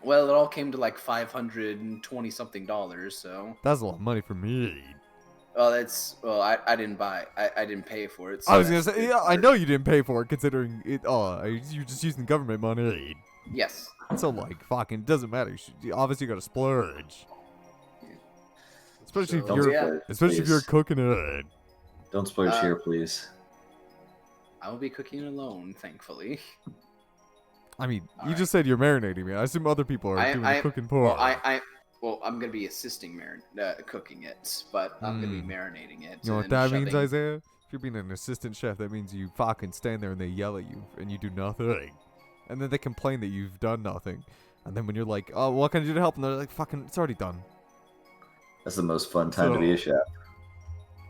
Well, it all came to like $520 something, so. That's a lot of money for me. I didn't buy. I didn't pay for it. I So was gonna that's say, good. yeah, I know you didn't pay for it considering it. You're just using government money. Yes. So like, fucking, it doesn't matter. Obviously, you gotta splurge. Especially So, yeah. especially if you're cooking it. Don't splurge here, please. I will be cooking alone, thankfully. I mean, you just said you're marinating me. I assume other people are doing the cooking part. Well, I'm gonna be assisting cooking it, but I'm gonna be marinating it. You know what that means, Isaiah? If you're being an assistant chef, that means you fucking stand there and they yell at you and you do nothing. And then they complain that you've done nothing. And then when you're like, oh, what can I do to help? And they're like, fucking, it's already done. That's the most fun time to be a chef.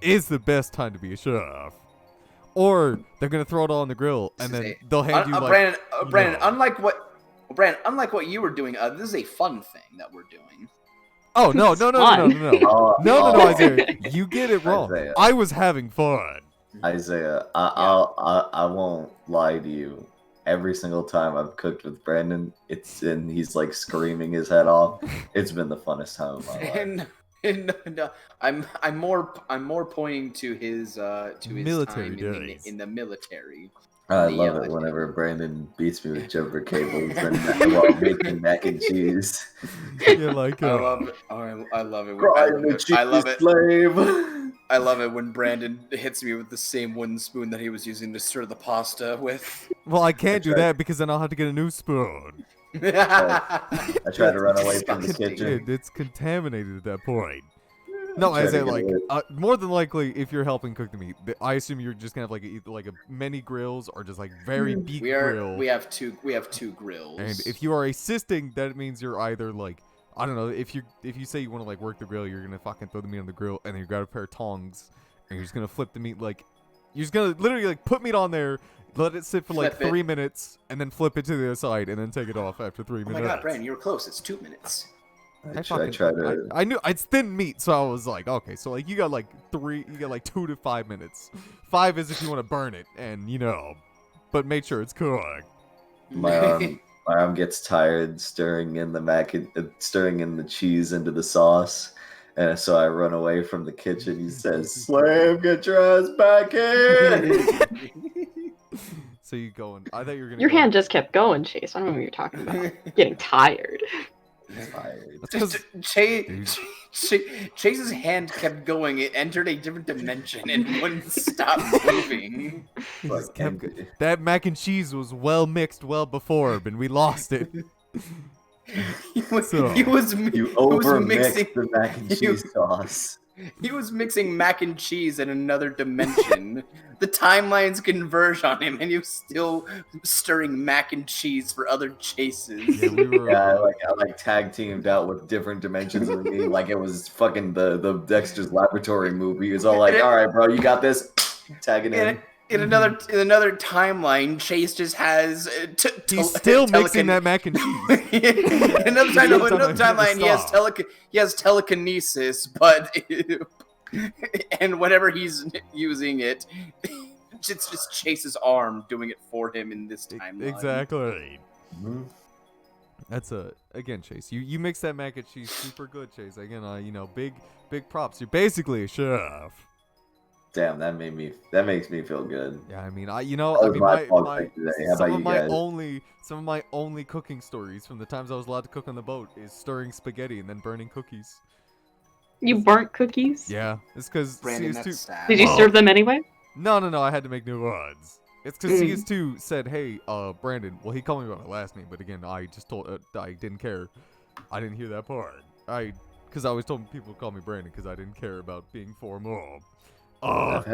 Is the best time to be a chef. Or they're gonna throw it all on the grill and then they'll hand you like... Brandon, unlike what you were doing, this is a fun thing that we're doing. Oh, no, Isaiah. You get it wrong. Isaiah. I was having fun. Isaiah, I won't lie to you. Every single time I've cooked with Brandon, he's like screaming his head off. It's been the funnest time of my life. No, I'm more pointing to his military time in the military. I love it whenever Brandon beats me with jumper cables and while making mac and cheese. Yeah, like I love it. I love it. Slave. I love it when Brandon hits me with the same wooden spoon that he was using to stir the pasta with. Well, I can't do that because then I'll have to get a new spoon. I try to run away from the kitchen. It's contaminated at that point. No, I say like more than likely, if you're helping cook the meat, I assume you're just gonna have like a many grills or just like very big grill. We have two grills. And if you are assisting, that means you're either like, I don't know, if you say you want to like work the grill, you're gonna fucking throw the meat on the grill and then you got a pair of tongs and you're just gonna flip the meat like, you're just gonna literally like put meat on there, let it sit for like 3 minutes, and then flip it to the other side and then take it off after 3 minutes. Oh my god, Brandon, you were close. It's 2 minutes. I knew it's thin meat, so I was like, okay, so like you got like 2 to 5 minutes. 5 is if you want to burn it, and but make sure it's cooked. My arm gets tired stirring in the cheese into the sauce, and so I run away from the kitchen. He says, "Slave, get your ass back in." So you going? I thought you were gonna. Your hand just kept going, Chase. I don't know what you're talking about. Getting tired. Chase's hand kept going. It entered a different dimension and wouldn't stop moving. That mac and cheese was well mixed well before, and we lost it. He was mixing the mac and cheese sauce. He was mixing mac and cheese in another dimension. The timelines converge on him, and he was still stirring mac and cheese for other chases. Yeah, I tag teamed out with different dimensions of me, like it was fucking the Dexter's Laboratory movie. He was all like, "All right, bro, you got this." Tagging in. In another timeline, Chase just has. He's still mixing that mac and cheese. In another timeline, he has telekinesis, but and whenever he's using it, it's just Chase's arm doing it for him in this timeline. Exactly. Mm-hmm. That's again, Chase. You mix that mac and cheese super good, Chase. Again, big props. You're basically a chef. Damn, that makes me feel good. Yeah, I mean, some of my only cooking stories from the times I was allowed to cook on the boat is stirring spaghetti and then burning cookies. You burnt cookies? Yeah, it's because CS2. Did you serve them anyway? No, I had to make new ones. It's because CS2 said, "Hey, Brandon." Well, he called me by my last name, but again, I just told I didn't care. I didn't hear that part. Because I always told people to call me Brandon because I didn't care about being formal. And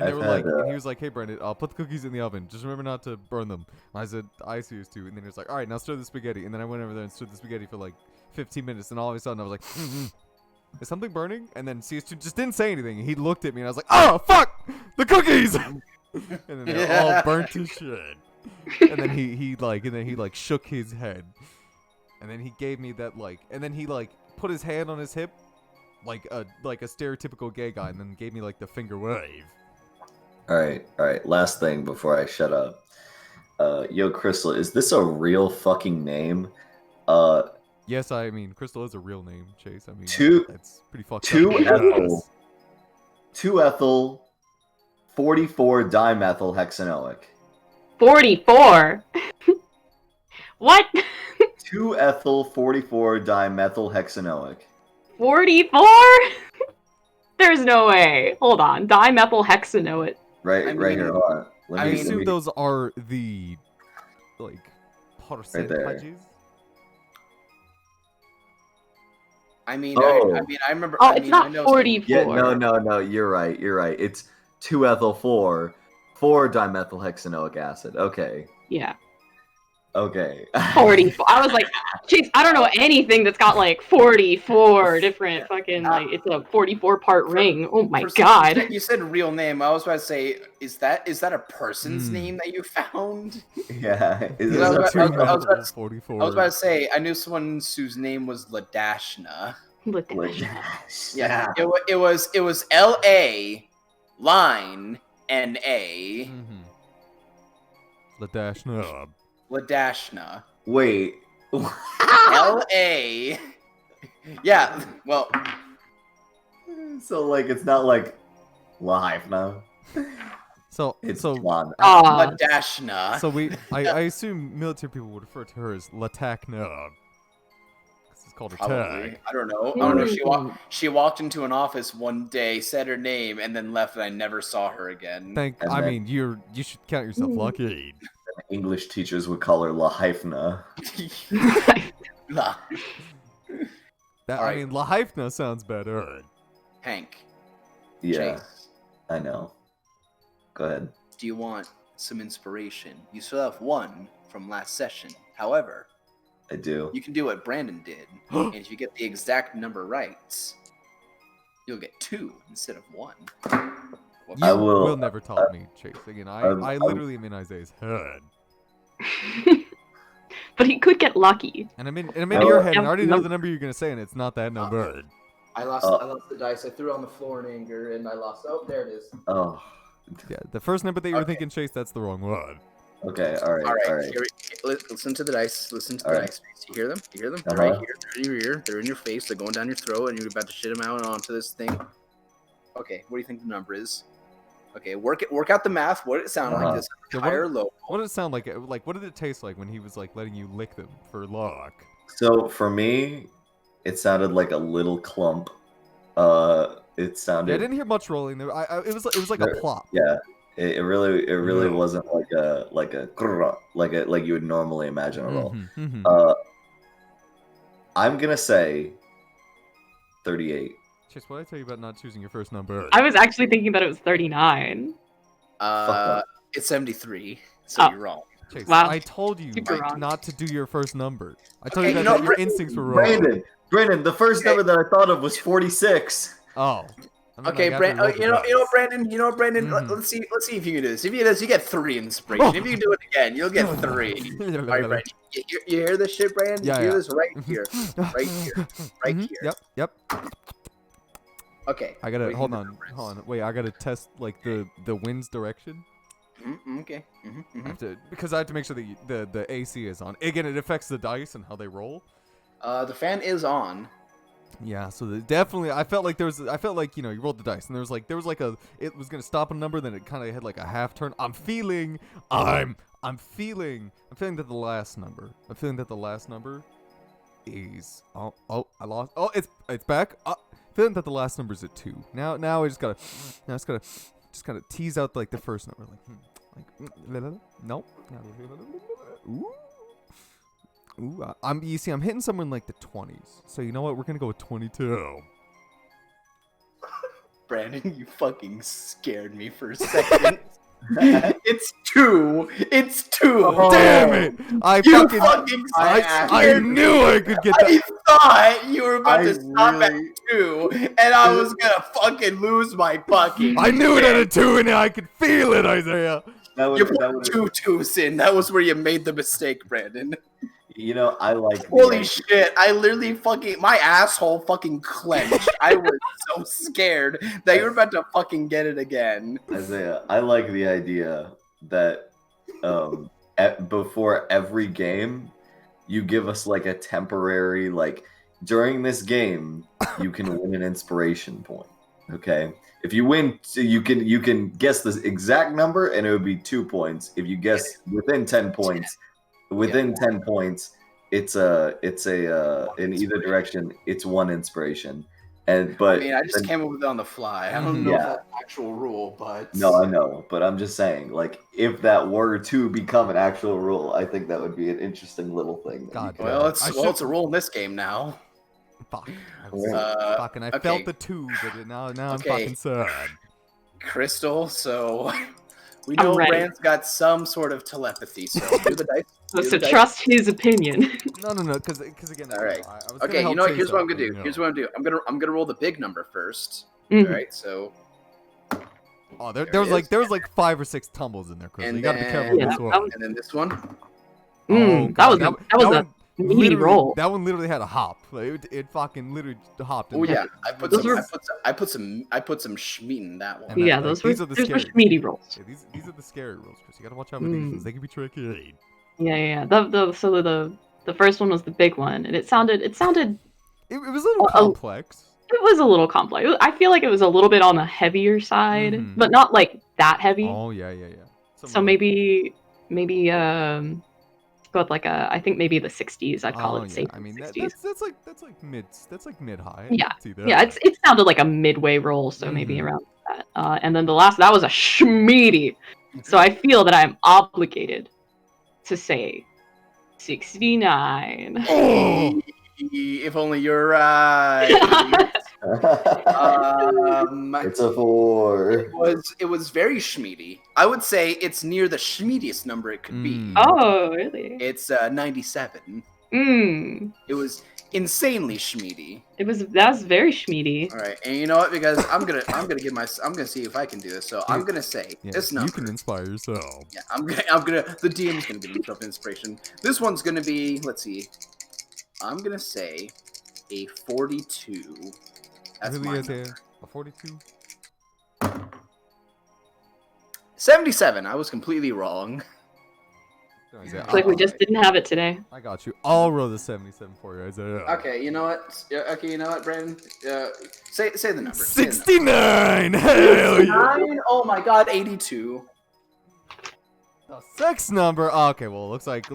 they were like, and he was like, "Hey, Brandon, I'll put the cookies in the oven. Just remember not to burn them." And I said, "I see you too." And then he was like, "All right, now stir the spaghetti." And then I went over there and stirred the spaghetti for like 15 minutes. And all of a sudden, I was like, "Is something burning?" And then CS2 just didn't say anything. He looked at me, and I was like, "Oh, fuck! The cookies!" And then they're all burnt to shit. And then he shook his head. And then he gave me that and then he put his hand on his hip. Like a stereotypical gay guy, and then gave me the finger wave. All right. Last thing before I shut up. Yo, Crystal, is this a real fucking name? Yes, I mean Crystal is a real name, Chase. I mean that's pretty fucked two up. ethyl, 2-ethyl, 44 dimethyl hexanoic. 44. What? 2-ethyl, 44 dimethyl hexanoic. 44? There's no way. Hold on. Dimethyl hexanoate. Right here. Hold on. I assume those are the like percentages. I mean, Oh. I remember. Oh, I it's mean, not I know 44. Yeah, no. You're right. It's 2-ethyl 4 dimethyl hexanoic acid. Okay. Yeah. Okay. 44. I was like, jeez, I don't know anything that's got like 44 different fucking like it's a 44-part ring. Oh my god. You said real name. I was about to say, is that a person's name that you found? Yeah. I was about to say, I knew someone whose name was Ladashna. Yeah. It was L-A line N-A. Ladashna. Ladashna. Wait. L-A. Yeah. Well. So like it's not like live now. So It's Ladashna. So I assume military people would refer to her as Latakna. It's called a tag. I don't know. She walked into an office one day, said her name, and then left, and I never saw her again. I mean, you should count yourself lucky. English teachers would call her Lahaifna. I mean, Lahaifna sounds better. Hank. Yeah, Chase, I know. Go ahead. do you want some inspiration? You still have one from last session. However, I do. you can do what Brandon did, and if you get the exact number right, you'll get 2 instead of 1. You will never taught me, Chase. Again, I literally am in Isaiah's head. But he could get lucky. And I'm in your head, and I already know the number you're gonna say, and it's not that number. I lost the dice. I threw it on the floor in anger, and I lost. Oh, there it is. Oh. Yeah, the first number that you were thinking, Chase, that's the wrong one. Okay. All right. Listen to the dice. Listen to the dice. You hear them? You hear them? They're right here. They're in your ear. They're in your face. They're going down your throat, and you're about to shit them out onto this thing. Okay. What do you think the number is? Okay. Work out the math. What did it sound like? This high or low? What did it sound like? Like, what did it taste like when he was like letting you lick them for luck? So for me, it sounded like a little clump. It sounded. Yeah, I didn't hear much rolling there. It was like a plop. Yeah, it really wasn't like a like you would normally imagine a roll. I'm gonna say 38. Chase, what did I tell you about not choosing your first number? I was actually thinking that it was 39. It's 73. So you're wrong. Chase, Wow. I told you wrong. not to do your first number. I told you that your instincts were wrong. Brandon, the first number that I thought of was 46. Oh. Okay, Brandon. You know, Brandon. Let's see if you can do this. If you do this, you get 3 inspiration. If you do it again, you'll get 3. All right, Brandon. You hear this shit, Brandon? Yeah, you hear this right here, right here. Yep. Okay. I gotta hold on. Wait, I gotta test like the wind's direction. Okay. I have to, because I have to make sure that the AC is on. Again, it affects the dice and how they roll. The fan is on. Yeah, so definitely, I felt like you rolled the dice and there was like it was gonna stop a number, then it kind of had like a half turn. I'm feeling that the last number is I lost. Oh, it's back. Feeling that the last number is a 2. Now I just gotta tease out like the first number, nope. You see, I'm hitting somewhere in like the 20s. So you know what? We're gonna go with 22. Brandon, you fucking scared me for a second. It's 2. It's 2. Oh, damn it! I knew I could get that. I thought you were about to stop at 2, and I was gonna fucking lose my fucking. I knew it at a 2, and I could feel it, Isaiah. You put 2 2s in. That was where you made the mistake, Brandon. You know, I like. Holy shit! I literally my asshole fucking clenched. I was so scared that you were about to fucking get it again. Isaiah, I like the idea that before every game, you give us like a temporary like during this game you can win an inspiration point. Okay, if you win, you can guess the exact number and it would be 2 points. If you guess within 10 points, it's a in either direction it's 1 inspiration. And I mean, I just came up with it on the fly. I don't know if that's an actual rule, but no, I know, but I'm just saying, like, if that were to become an actual rule, I think that would be an interesting little thing. God, well, it's a rule in this game now. Fuck. Fucking I felt the 2, but now I'm fucking sad. Crystal, so we know Rand's got some sort of telepathy, so do the dice. So trust his opinion. No, because again. All right. I was Okay, you know what? Here's what I'm gonna do. I'm gonna roll the big number first. All right, so. Oh, there was like 5 or 6 tumbles in there, Chris. You gotta be careful with this one. And then this one. Oh, God, that was a meaty roll. That one literally had a hop. Like, it fucking literally hopped. Oh yeah, I put some schmeat in that one. Yeah, those were meaty rolls. Yeah, these are the scary rolls, Chris. You gotta watch out with these. They can be tricky. Yeah. So the first one was the big one, and it sounded. It was a little complex. It was a little complex. I feel like it was a little bit on the heavier side, but not like that heavy. Oh yeah. So maybe but like I think maybe the 60s. I'd call it safe. I mean 60s. that's like mid high. Yeah. It sounded like a midway roll, so maybe around that. And then the last that was a schmeedy. So I feel that I'm obligated to say 69. Oh! If only you're right. It's a 4. It was very schmeedy. I would say it's near the schmeediest number it could be. Oh, really? It's 97. It was insanely schmeedy. That was very schmeedy. All right, and you know what? Because I'm gonna see if I can do this. So I'm gonna say this number. You can inspire yourself. Yeah, the DM's gonna give himself inspiration. This one's gonna be, let's see. I'm gonna say a 42. That's my number. A 42? 77. I was completely wrong. It's like we just didn't have it today. I got you. I'll roll the 77 for you, Isaiah. Okay, you know what? Okay, you know what, Brandon? Say the number. 69. Hell yeah. Oh my God, 82. The 6 number. Oh, okay, well, looks like it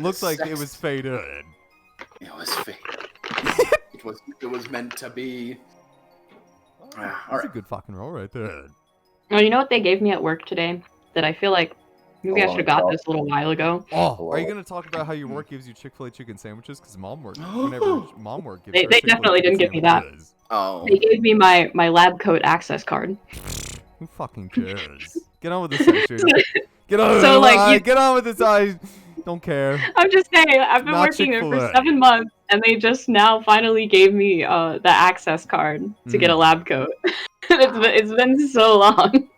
was faded. It was fake. it was meant to be. That's a good fucking roll right there. Oh, you know what they gave me at work today? That I feel like maybe I should have got this a little while ago. Oh, are you gonna talk about how your work gives you Chick-fil-A chicken sandwiches? Because whenever mom work gives they definitely didn't give me that. Oh. They gave me my lab coat access card. Who fucking cares? Get on with this section. Get on. Get on with this. I don't care. I'm just saying, I've been working there for 7 months, and they just now finally gave me the access card to get a lab coat. It's been so long.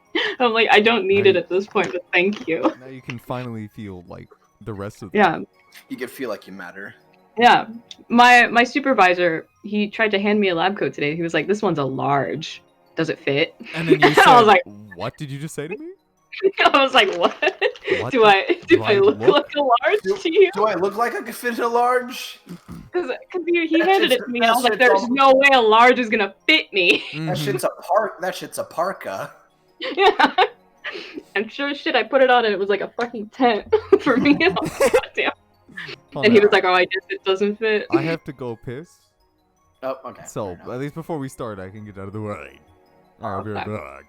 I'm like, I don't need it at this point, but thank you. Now you can finally feel like the rest of you can feel like you matter. Yeah. My supervisor, he tried to hand me a lab coat today. He was like, this one's a large. Does it fit? And then you said, I was like, what did you just say to me? I was like, what? Do I look like a large to you? Do I look like I could fit a large? Because he handed it to me, and I was like, there's no way a large is gonna fit me. That shit's a parka. Yeah. And sure as shit, I put it on, and it was like a fucking tent for me. I was like, God damn. And he was like, oh, I guess it doesn't fit. I have to go piss. Oh, okay. So, at least before we start, I can get out of the way. Alright, I'll be right back.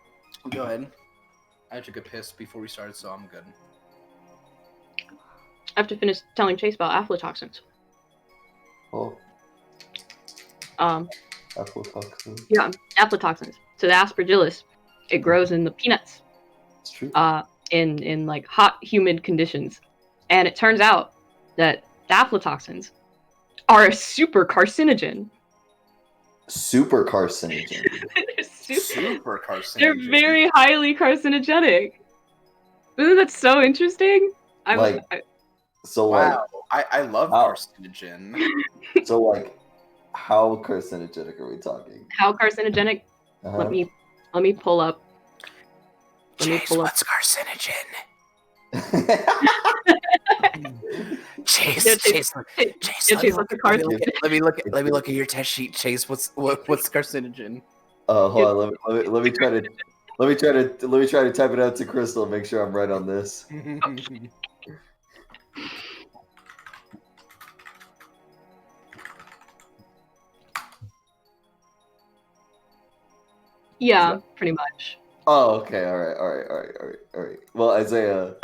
Go ahead. I took a piss before we started, so I'm good. I have to finish telling Chase about aflatoxins. Oh. Aflatoxins? Yeah, aflatoxins. So the aspergillus, it grows in the peanuts. It's true. In like hot, humid conditions. And it turns out that the aflatoxins are a super carcinogen. Super carcinogen. Super carcinogen. They're very highly carcinogenic. Isn't that so interesting? Wow, I love carcinogen. So, like, how carcinogenic are we talking? How carcinogenic? Let me pull up. Chase, what's carcinogen? Chase, Yeah, Chase, let the cars. let me look at your test sheet, Chase. What's carcinogen? Hold on. Let me try to type it out to Crystal and make sure I'm right on this. Yeah, pretty much. Oh, okay. All right. Well, Isaiah,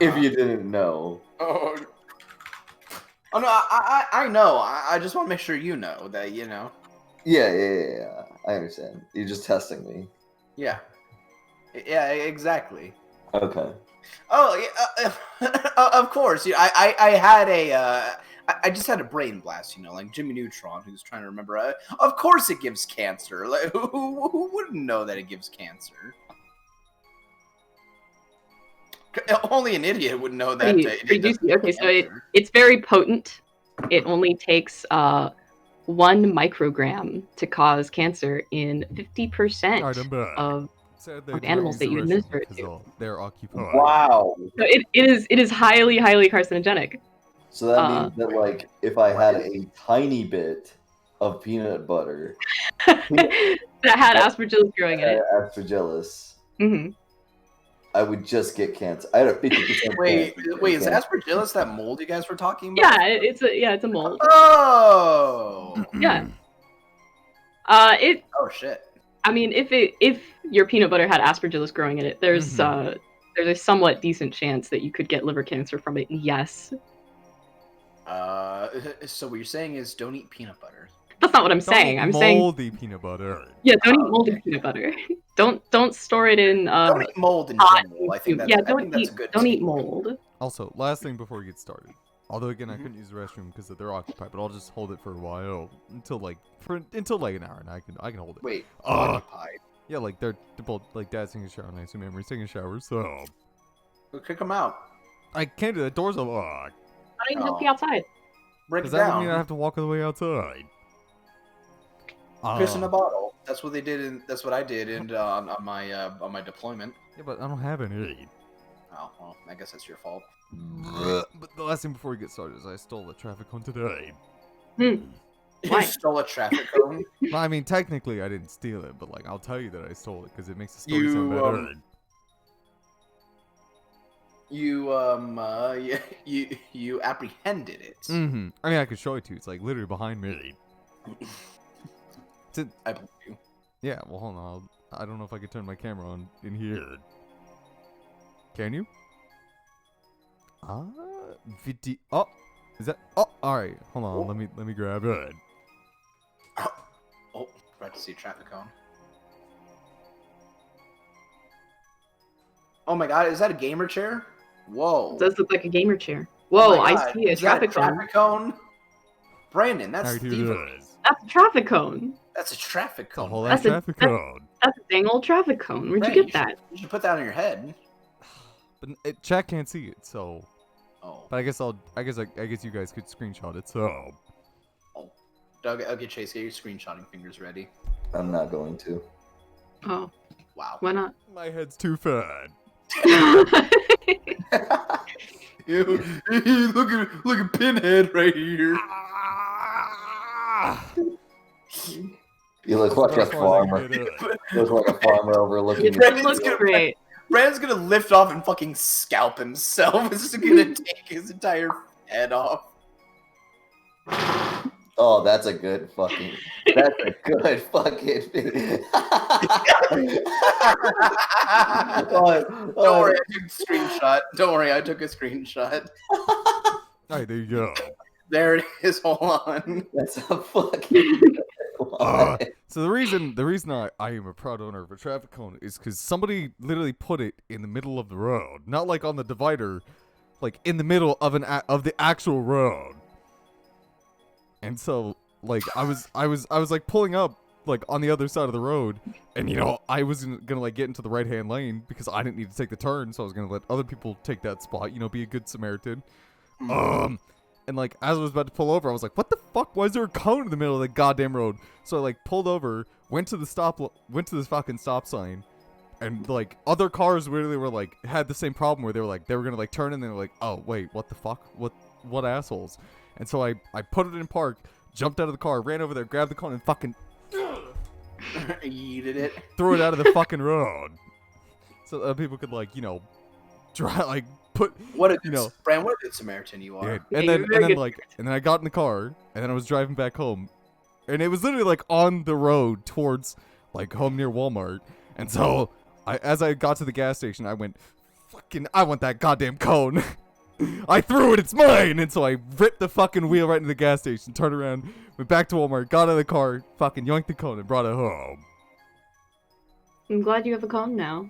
if you didn't know, Oh no, I know. I just want to make sure you know that you know. yeah. I understand. You're just testing me. Yeah, exactly. Okay. Oh, yeah, of course. Yeah, I had a. I just had a brain blast, like Jimmy Neutron, who's trying to remember. Of course, it gives cancer. Like, who wouldn't know that it gives cancer? Only an idiot would know that. Pretty juicy. Okay, so it's very potent. It only takes 1 microgram to cause cancer in 50% of animals that you administer it to. They're occupied. Wow. So it is highly carcinogenic. So that means that, like, if I had a tiny bit of peanut butter that had aspergillus growing in it. Aspergillus. Mm-hmm. I would just get cancer. I had a 50% Wait, is aspergillus that mold you guys were talking about? Yeah, it's a mold. Oh. Yeah. Oh shit. I mean, if your peanut butter had aspergillus growing in it, there's a somewhat decent chance that you could get liver cancer from it. Yes. So what you're saying is don't eat peanut butter. That's not what I'm saying. I'm saying moldy peanut butter. Yeah, don't eat moldy peanut butter. Don't store it in. Don't eat mold in general. I think that's a good. Don't eat mold. Also, last thing before we get started. Although again, I couldn't use the restroom because they're occupied, but I'll just hold it for a while until like an hour, and I can hold it. Wait, occupied. Yeah, like they're both like Dad's taking a shower, and I assume Emery's taking a shower, so We'll kick them out. I can't do that. Doors are locked. I don't even help you outside. Break Does it that down. mean I have to walk all the way outside? Piss in a bottle. That's what they did. That's what I did on my deployment. Yeah, but I don't have any. Oh well, I guess that's your fault. But the last thing before we get started is I stole a traffic cone today. Why? You stole a traffic cone. Well, I mean, technically I didn't steal it, but like I'll tell you that I stole it because it makes the story sound better. You apprehended it. Mm-hmm. I mean, I could show it to you. It's like literally behind me. I believe you. Yeah. Well, hold on. I don't know if I can turn my camera on in here. Can you? Video. Oh, is that? Oh, all right. Hold on. Oh. Let me grab it. Oh, glad to see a traffic cone. Oh my god, is that a gamer chair? Whoa. It does look like a gamer chair. Whoa, Oh my I God, see a is that traffic cone. Brandon, that's Alright, here thievery. it is. That's a traffic cone. That's a traffic It's a cone. whole That's ass traffic cone. That's a dang old traffic cone. Where'd Brandon, you get that? You should put that on your head. But chat can't see it, so. Oh. But I guess you guys could screenshot it. So. Doug, okay, Chase, get your screenshotting fingers ready. I'm not going to. Oh, Wow. why not? My head's too fat. Look at Pinhead right here. You look like a farmer. You look like a farmer overlooking. It Brandon's looks gonna- great. Brandon's gonna lift off and fucking scalp himself. It's just gonna take his entire head off. Oh, that's a good fucking. That's a good fucking thing. Don't worry, I took a screenshot. Don't worry, I took a screenshot. Alright, there you go. There it is. Hold on. That's a fucking. So the reason I am a proud owner of a traffic cone is because somebody literally put it in the middle of the road, not like on the divider, like in the middle of of the actual road. And so, like, I was like pulling up like on the other side of the road, and I wasn't gonna like get into the right hand lane because I didn't need to take the turn, so I was gonna let other people take that spot, be a good Samaritan. And like as I was about to pull over, I was like, "What the fuck? Why is there a cone in the middle of the goddamn road?" So I like pulled over, went to the fucking stop sign, And like other cars really were like had the same problem where they were gonna like turn and they were like, oh wait, what the fuck? What assholes? And so I put it in park, jumped out of the car, ran over there, grabbed the cone and fucking Yeeted it. threw it out of the fucking road. So that people could like, try like put What a good, Bran, what a good Samaritan you are. yeah, and then I got in the car and then I was driving back home. And it was literally like on the road towards like home near Walmart. And so as I got to the gas station, I went, I want that goddamn cone. I threw it, it's mine! And so I ripped the fucking wheel right into the gas station, turned around, went back to Walmart, got out of the car, fucking yoinked the cone and brought it home. I'm glad you have a cone now.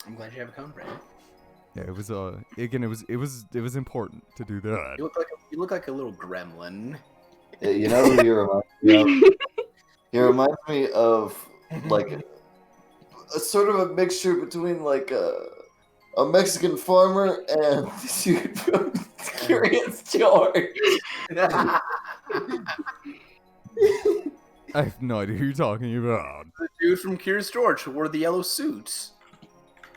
I'm glad you have a cone, Bran. Yeah, it was again it was important to do that. You look like a little gremlin. Yeah, you know who you remind me of? He reminds me of like a sort of a mixture between like a Mexican farmer and the dude from Curious George. I have no idea who you're talking about. The dude from Curious George who wore the yellow suit.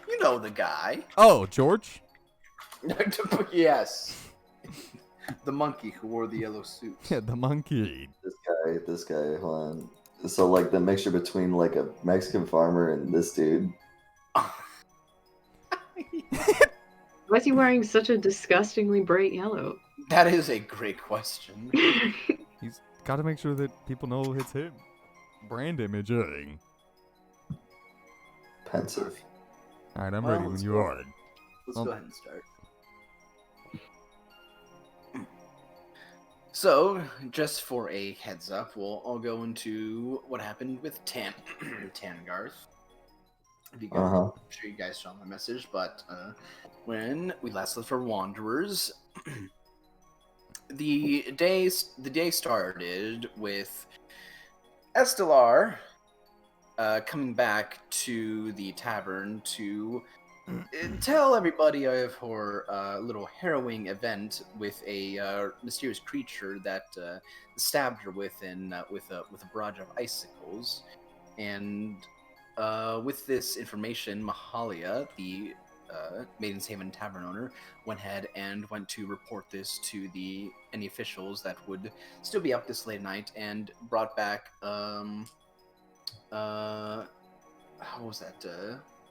You know the guy. Oh, George? Yes. The monkey who wore the yellow suit. Yeah, the monkey. This guy, hold on. So like the mixture between like a Mexican farmer and this dude. Why is he wearing such a disgustingly bright yellow? That is a great question. He's got to make sure that people know it's him. Brand imaging. Pensive. All right, I'm ready when you are. Let's go ahead and start. So, just for a heads up, we'll all go into what happened with Tangarth. I'm sure you guys saw my message, but when we last left for Wanderers, the day started with Estelar coming back to the tavern to tell everybody of her little harrowing event with a mysterious creature that stabbed her with a barrage of icicles. And with this information, Mahalia, the Maiden's Haven tavern owner, went ahead and went to report this to any officials that would still be up this late night, and brought back how was that?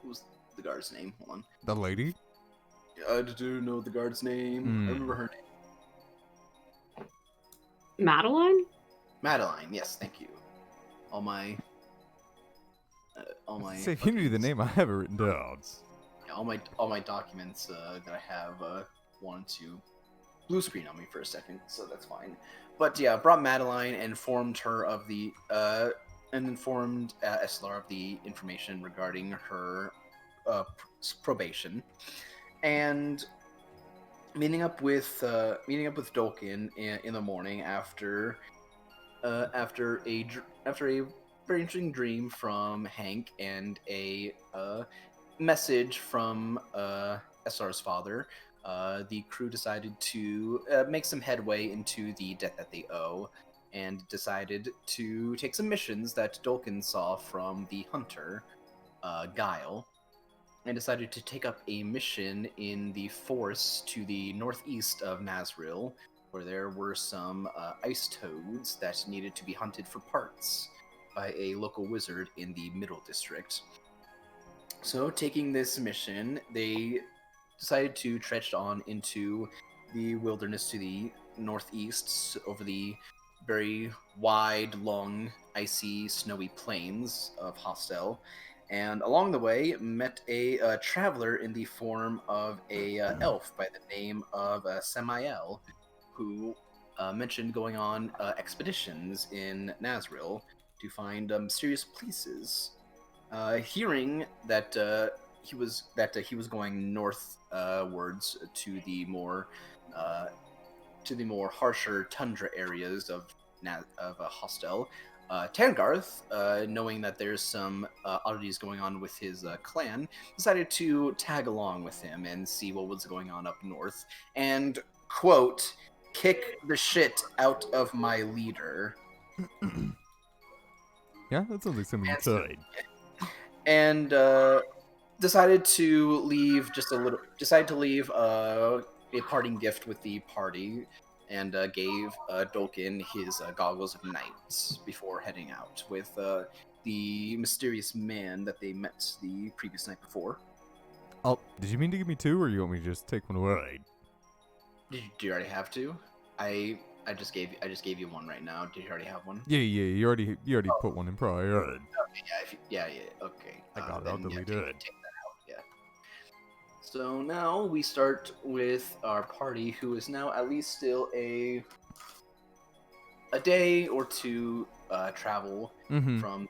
What was the guard's name? Hold on. The lady? I do know the guard's name. I remember her name. Madeline? Madeline, yes, thank you. All my. Say, if you knew the name, I have it written down. Yeah, all my documents that I have wanted to blue screen on me for a second, so that's fine. But yeah, brought Madeline and informed her of the and informed Eslar of the information regarding her probation, and meeting up with Dolkin in the morning after a very interesting dream from Hank and a message from Eslar's father. The crew decided to make some headway into the debt that they owe, and decided to take some missions that Dolkin saw from the hunter, Guile, and decided to take up a mission in the forest to the northeast of Nazril, where there were some ice toads that needed to be hunted for parts by a local wizard in the Middle District. So, taking this mission, they decided to trudge on into the wilderness to the northeast, over the very wide, long, icy, snowy plains of Hostel, and along the way met a traveler in the form of a elf by the name of Samael, who mentioned going on expeditions in Nazril to find mysterious places. Hearing that he was going northwards to the more harsher tundra areas of Hostel, Tangarth, knowing that there's some oddities going on with his clan, decided to tag along with him and see what was going on up north, and, quote, kick the shit out of my leader. Yeah, that sounds like something you could. And decided to leave a parting gift with the party, and gave Dolkin his goggles of night before heading out with the mysterious man that they met the previous night before. Oh, did you mean to give me 2, or you want me to just take one away? Do you already have two? I just gave you one right now. Did you already have one? Yeah, you already put one in prior. Okay, yeah. Okay. I got it. I'll delete it. Take that out. Yeah. So now we start with our party, who is now at least still a day or two travel from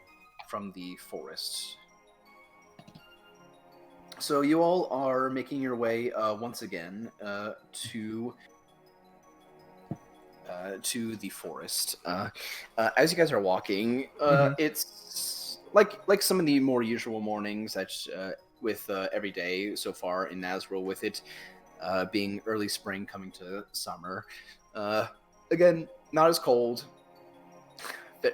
the forest. So you all are making your way once again to the forest. As you guys are walking, it's like some of the more usual mornings that's with every day so far in Nazrul, with it being early spring coming to summer. Again, not as cold.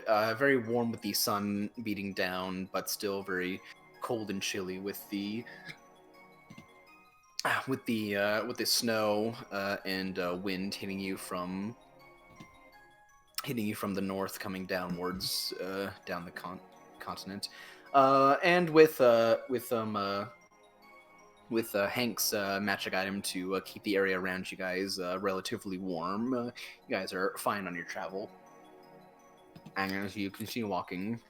Very warm with the sun beating down, but still very cold and chilly with the snow and wind hitting you from the north, coming downwards down the continent, and with Hank's magic item to keep the area around you guys relatively warm. You guys are fine on your travel, and as you continue walking.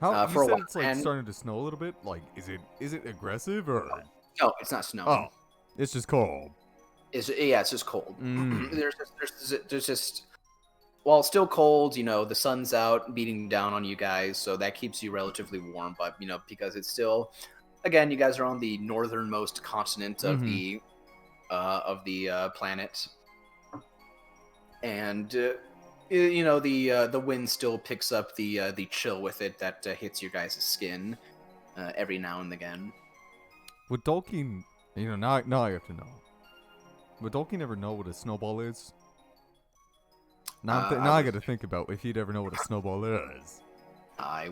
How for you a said while. it's like And- starting to snow a little bit? Like, is it aggressive or? No, it's not snowing. Oh, it's just cold. It's just cold. Mm. There's just while it's still cold, the sun's out beating down on you guys, so that keeps you relatively warm. But because it's still, again, you guys are on the northernmost continent of the planet, and the wind still picks up the chill with it that hits your guys' skin every now and again. Would Dolkin, now I have to know. Would Dolkin ever know what a snowball is? Now I got to think about if he'd ever know what a snowball is. I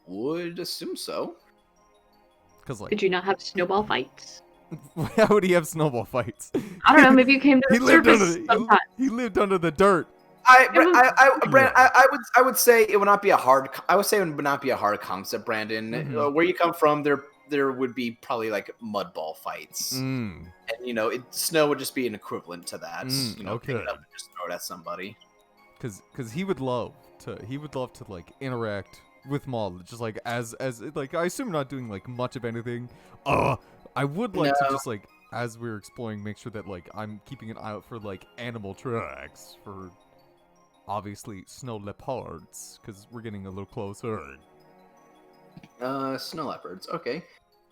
would assume so. Cause like, Did you not have snowball fights? how would he have snowball fights? I don't know. Maybe you came to He the lived surface under sometime. he lived under the dirt. I would say it would not be a hard. I would say it would not be a hard concept, Brandon. Mhm. Where you come from, there would be probably like mud ball fights, Mm. and snow would just be an equivalent to that. Okay. Pick it up and just throw it at somebody. Cause he would love to like interact with Maul, just like as like, I assume not doing like much of anything. I would like to just like, as we're exploring, make sure that like I'm keeping an eye out for like animal tracks, for obviously snow leopards, because we're getting a little closer. Snow leopards. Okay.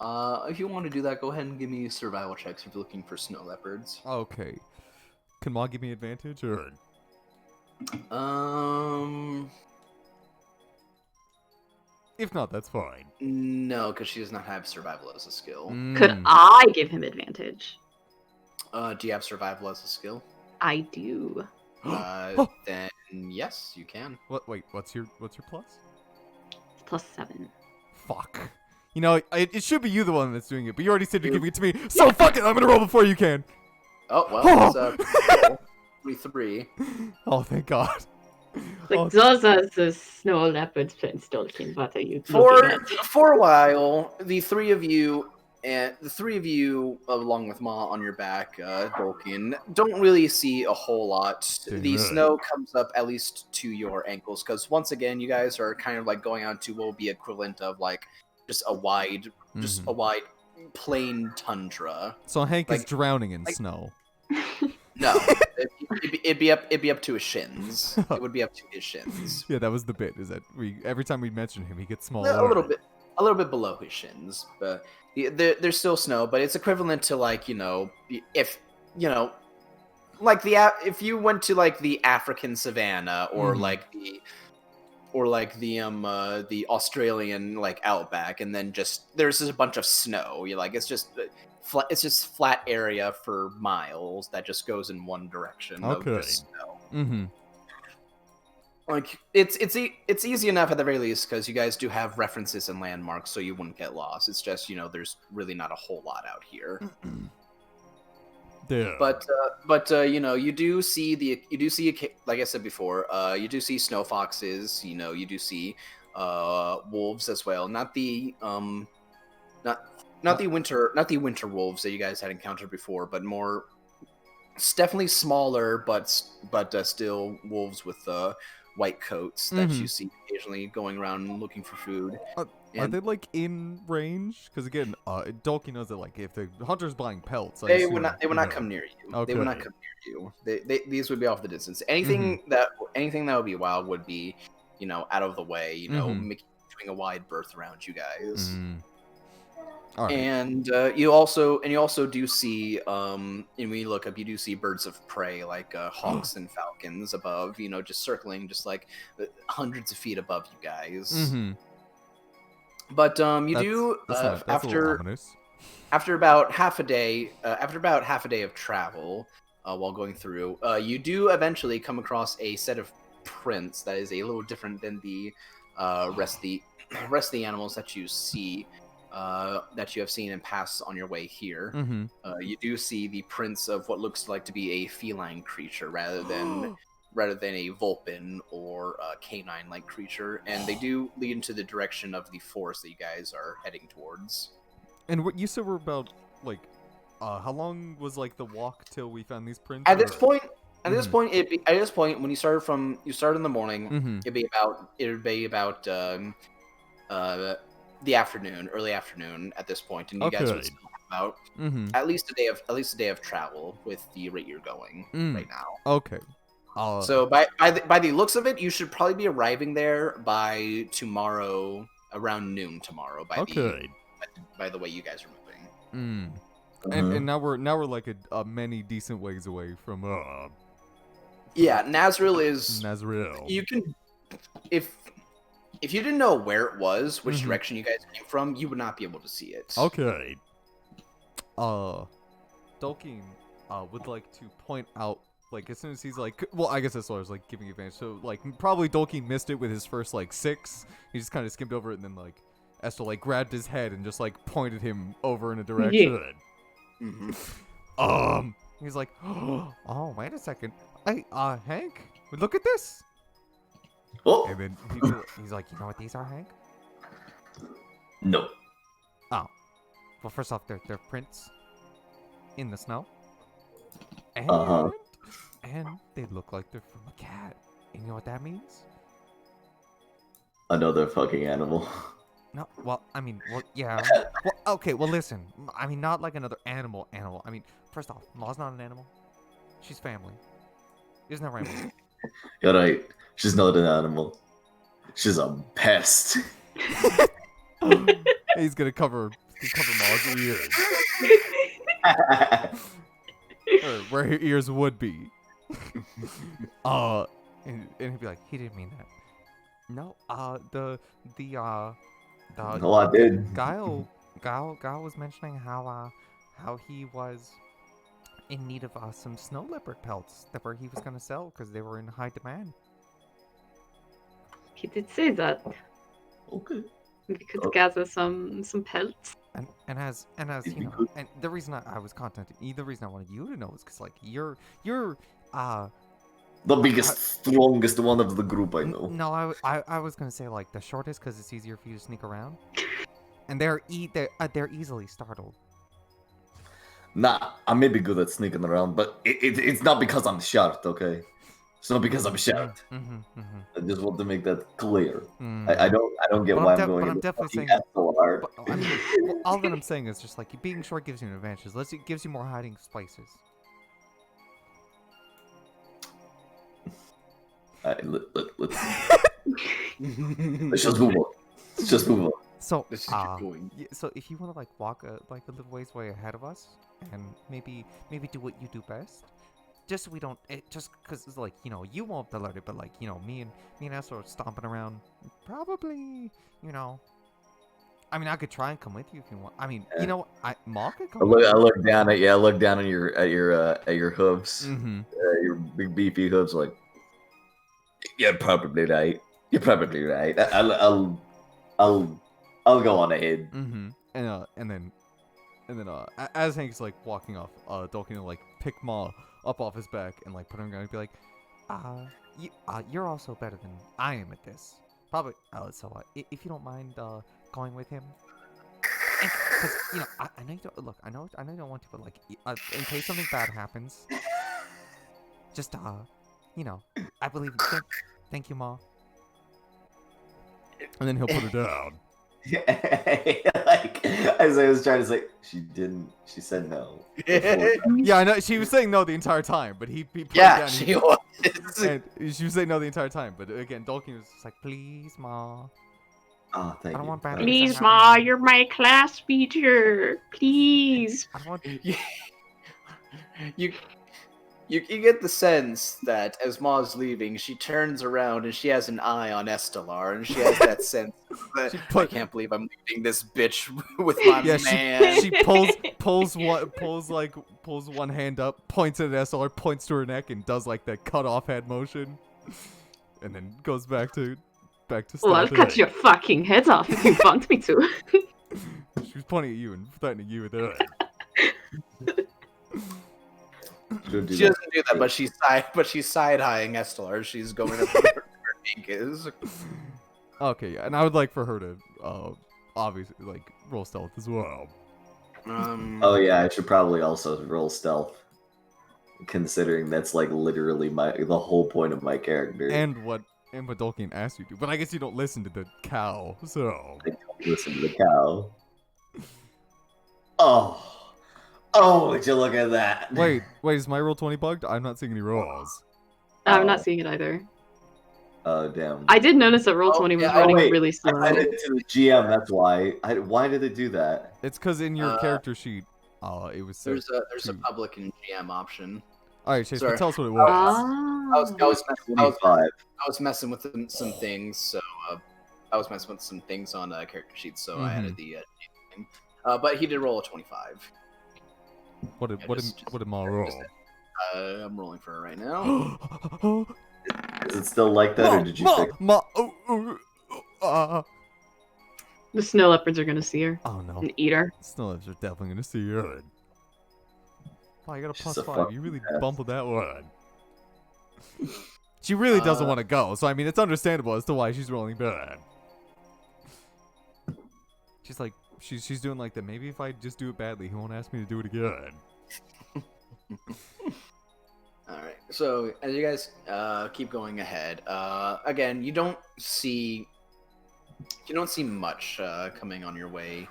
If you want to do that, go ahead and give me survival checks if you're looking for snow leopards. Okay. Can Maul give me advantage or? If not, that's fine. No, because she does not have survival as a skill. Could Mm. I give him advantage? Do you have survival as a skill? I do. Then yes, you can. What? Wait, what's your plus? It's +7. Fuck. It should be you the one that's doing it, but you already said you're giving it to me, so fuck it, I'm gonna roll before you can. Oh well, it's 23. Oh, thank God. Like, those are the snow leopards playing Stolkin. What are you For looking at? for a while, the three of you, along with Ma on your back, Dolkin, don't really see a whole lot. Dang The right. snow comes up at least to your ankles, because once again, you guys are kind of like going out to what will be equivalent of like just a wide plain tundra. So Hank is like- drowning in snow. No, it'd be up to his shins. It would be up to his shins. Yeah, that was the bit. Is that every time we mention him, he gets smaller. A little bit below his shins, but there's still snow. But it's equivalent to like if if you went to like the African savannah or the Australian like outback, and then there's just a bunch of snow. It's just flat area for miles that just goes in one direction of Okay. just snow. Mm-hmm. Like it's easy enough at the very least because you guys do have references and landmarks, so you wouldn't get lost. It's just there's really not a whole lot out here. Yeah. But you do see like I said before, you do see snow foxes. You do see wolves as well. Not the winter wolves that you guys had encountered before, but more. It's definitely smaller, but still wolves with white coats that you see occasionally going around looking for food. Are they like in range? Because again, Dolky knows that like if the hunter's buying pelts, They would not come near you. Okay. They would not come near you. These would be off the distance. Anything that would be wild would be, out of the way. Doing a wide berth around you guys. All right. And you also do see and when you look up, you do see birds of prey like hawks and falcons above. Just circling, just like hundreds of feet above you guys. But after about half a day of travel, while going through, you do eventually come across a set of prints that is a little different than the rest of the animals that you see. That you have seen and passed on your way here. You do see the prints of what looks like to be a feline creature rather than a vulpin or a canine-like creature, and they do lead into the direction of the forest that you guys are heading towards. And what you said were about like, how long was like the walk till we found these prints? At this point, when you start in the morning, it'd be about the afternoon, early afternoon at this point, and you guys would still have about at least a day of travel with the rate you're going right now. Okay. So by the looks of it, you should probably be arriving there by tomorrow around noon tomorrow. By the way you guys are moving. And now we're like a many decent ways away from Yeah, Nazriel is. You can if you didn't know where it was, which direction you guys came from, you would not be able to see it. Okay. Dolkeen would like to point out, like, as soon as he's like, well, I guess that's what I was like giving advantage. So, like, probably Dolkeen missed it with his first like 6. He just kind of skimmed over it, and then like Esther like grabbed his head and just like pointed him over in a direction. He's like, oh, wait a second. Hey, Hank, look at this. Oh. And then he's like, you know what these are, Hank? No. Oh. Well, first off, they're prints in the snow. And, and they look like they're from a cat. And you know what that means? Another fucking animal. No, well, I mean, well, yeah. Well, okay, well, listen. I mean, not like another animal. I mean, first off, Ma's not an animal. She's family. Isn't that right, Ma? You're right. She's not an animal. She's a pest. He's gonna cover Ma's ears. Or where her ears would be. And he'd be like, he didn't mean that. No, No, I did. Guile was mentioning how he was in need of some snow leopard pelts that he was gonna sell because they were in high demand. He did say that. Okay. We could gather some pelts. And as you know, and the reason I was contacting you, the reason I wanted you to know is because like you're the biggest, strongest one of the group I know. No, I was gonna say like the shortest because it's easier for you to sneak around, and they're easily startled. Nah, I may be good at sneaking around, but it's not because I'm short, okay? It's not because I'm short. I just want to make that clear. I don't get why I'm going. I'm definitely saying so hard. I mean, all that I'm saying is just like being short gives you an advantage. It gives you more hiding places. Let's just move on. Let's just move on. So, Let's just keep going. so if you want to like walk a little ways way ahead of us, and maybe do what you do best, just so we don't just because it's like you won't be alerted, but like me and Esther are stomping around, probably I mean I could try and come with you if you want. I mean Ma could come. I look down at your hooves, your big beefy hooves, like You're probably right. You're probably right. I'll go on ahead. And then as Hank's like walking off, Dolkin will like pick Ma up off his back and like put him down and be like, you're also better than I am at this. Probably. If you don't mind going with him, because I know you don't look. I know you don't want to, but like, in case something bad happens, just I believe. Thank you, Ma. And then he'll put her down. Like as I was trying to say, she said no. Yeah, I know she was saying no the entire time, but he put Yeah, it down. she was. And she was saying no the entire time, but again, Dolkin was just like, please, Ma. Oh, thank I don't you. want bad things Please, to Ma, happen. you're my class teacher. Please. I don't want. You get the sense that as Ma's leaving, she turns around and she has an eye on Estelar, and she has that sense that I can't believe I'm leaving this bitch with my man. She pulls one hand up, points at Estelar, points to her neck, and does like that cut off head motion, and then goes back to Well, I'll cut your fucking heads off if you want me to. She was pointing at you and threatening you with her. She doesn't do that, but she's side-eyeing Estelar. She's going up where her beak is. Okay, and I would like for her to obviously like roll stealth as well. Oh yeah, I should probably also roll stealth, considering that's like literally the whole point of my character. And what Dolkin asked you to, but I guess you don't listen to the cow, so. I don't listen to the cow. Oh, would you look at that? Wait, is my roll 20 bugged? I'm not seeing any rolls. I'm not seeing it either. Oh, damn. I did notice that roll 20 was running really slow. I added it to the GM, that's why. Why did it do that? It's because in your character sheet, it was set There's a public and GM option. Alright, Chase, but tell us what it was. I was messing with some things, so I was messing with some things on character sheets, so I added the thing. But he did roll a 25. What did Ma roll? I'm rolling for her right now. Is it still like that, or did you fix The snow leopards are gonna see her. Oh no. And eat her. Snow leopards are definitely gonna see her. Oh, you got a She's a +5. You really bumbled that one. She really doesn't want to go, so I mean, it's understandable as to why she's rolling bad. She's like, she's doing like that. Maybe if I just do it badly, he won't ask me to do it again. Alright, so as you guys keep going ahead, again, you don't see much coming on your way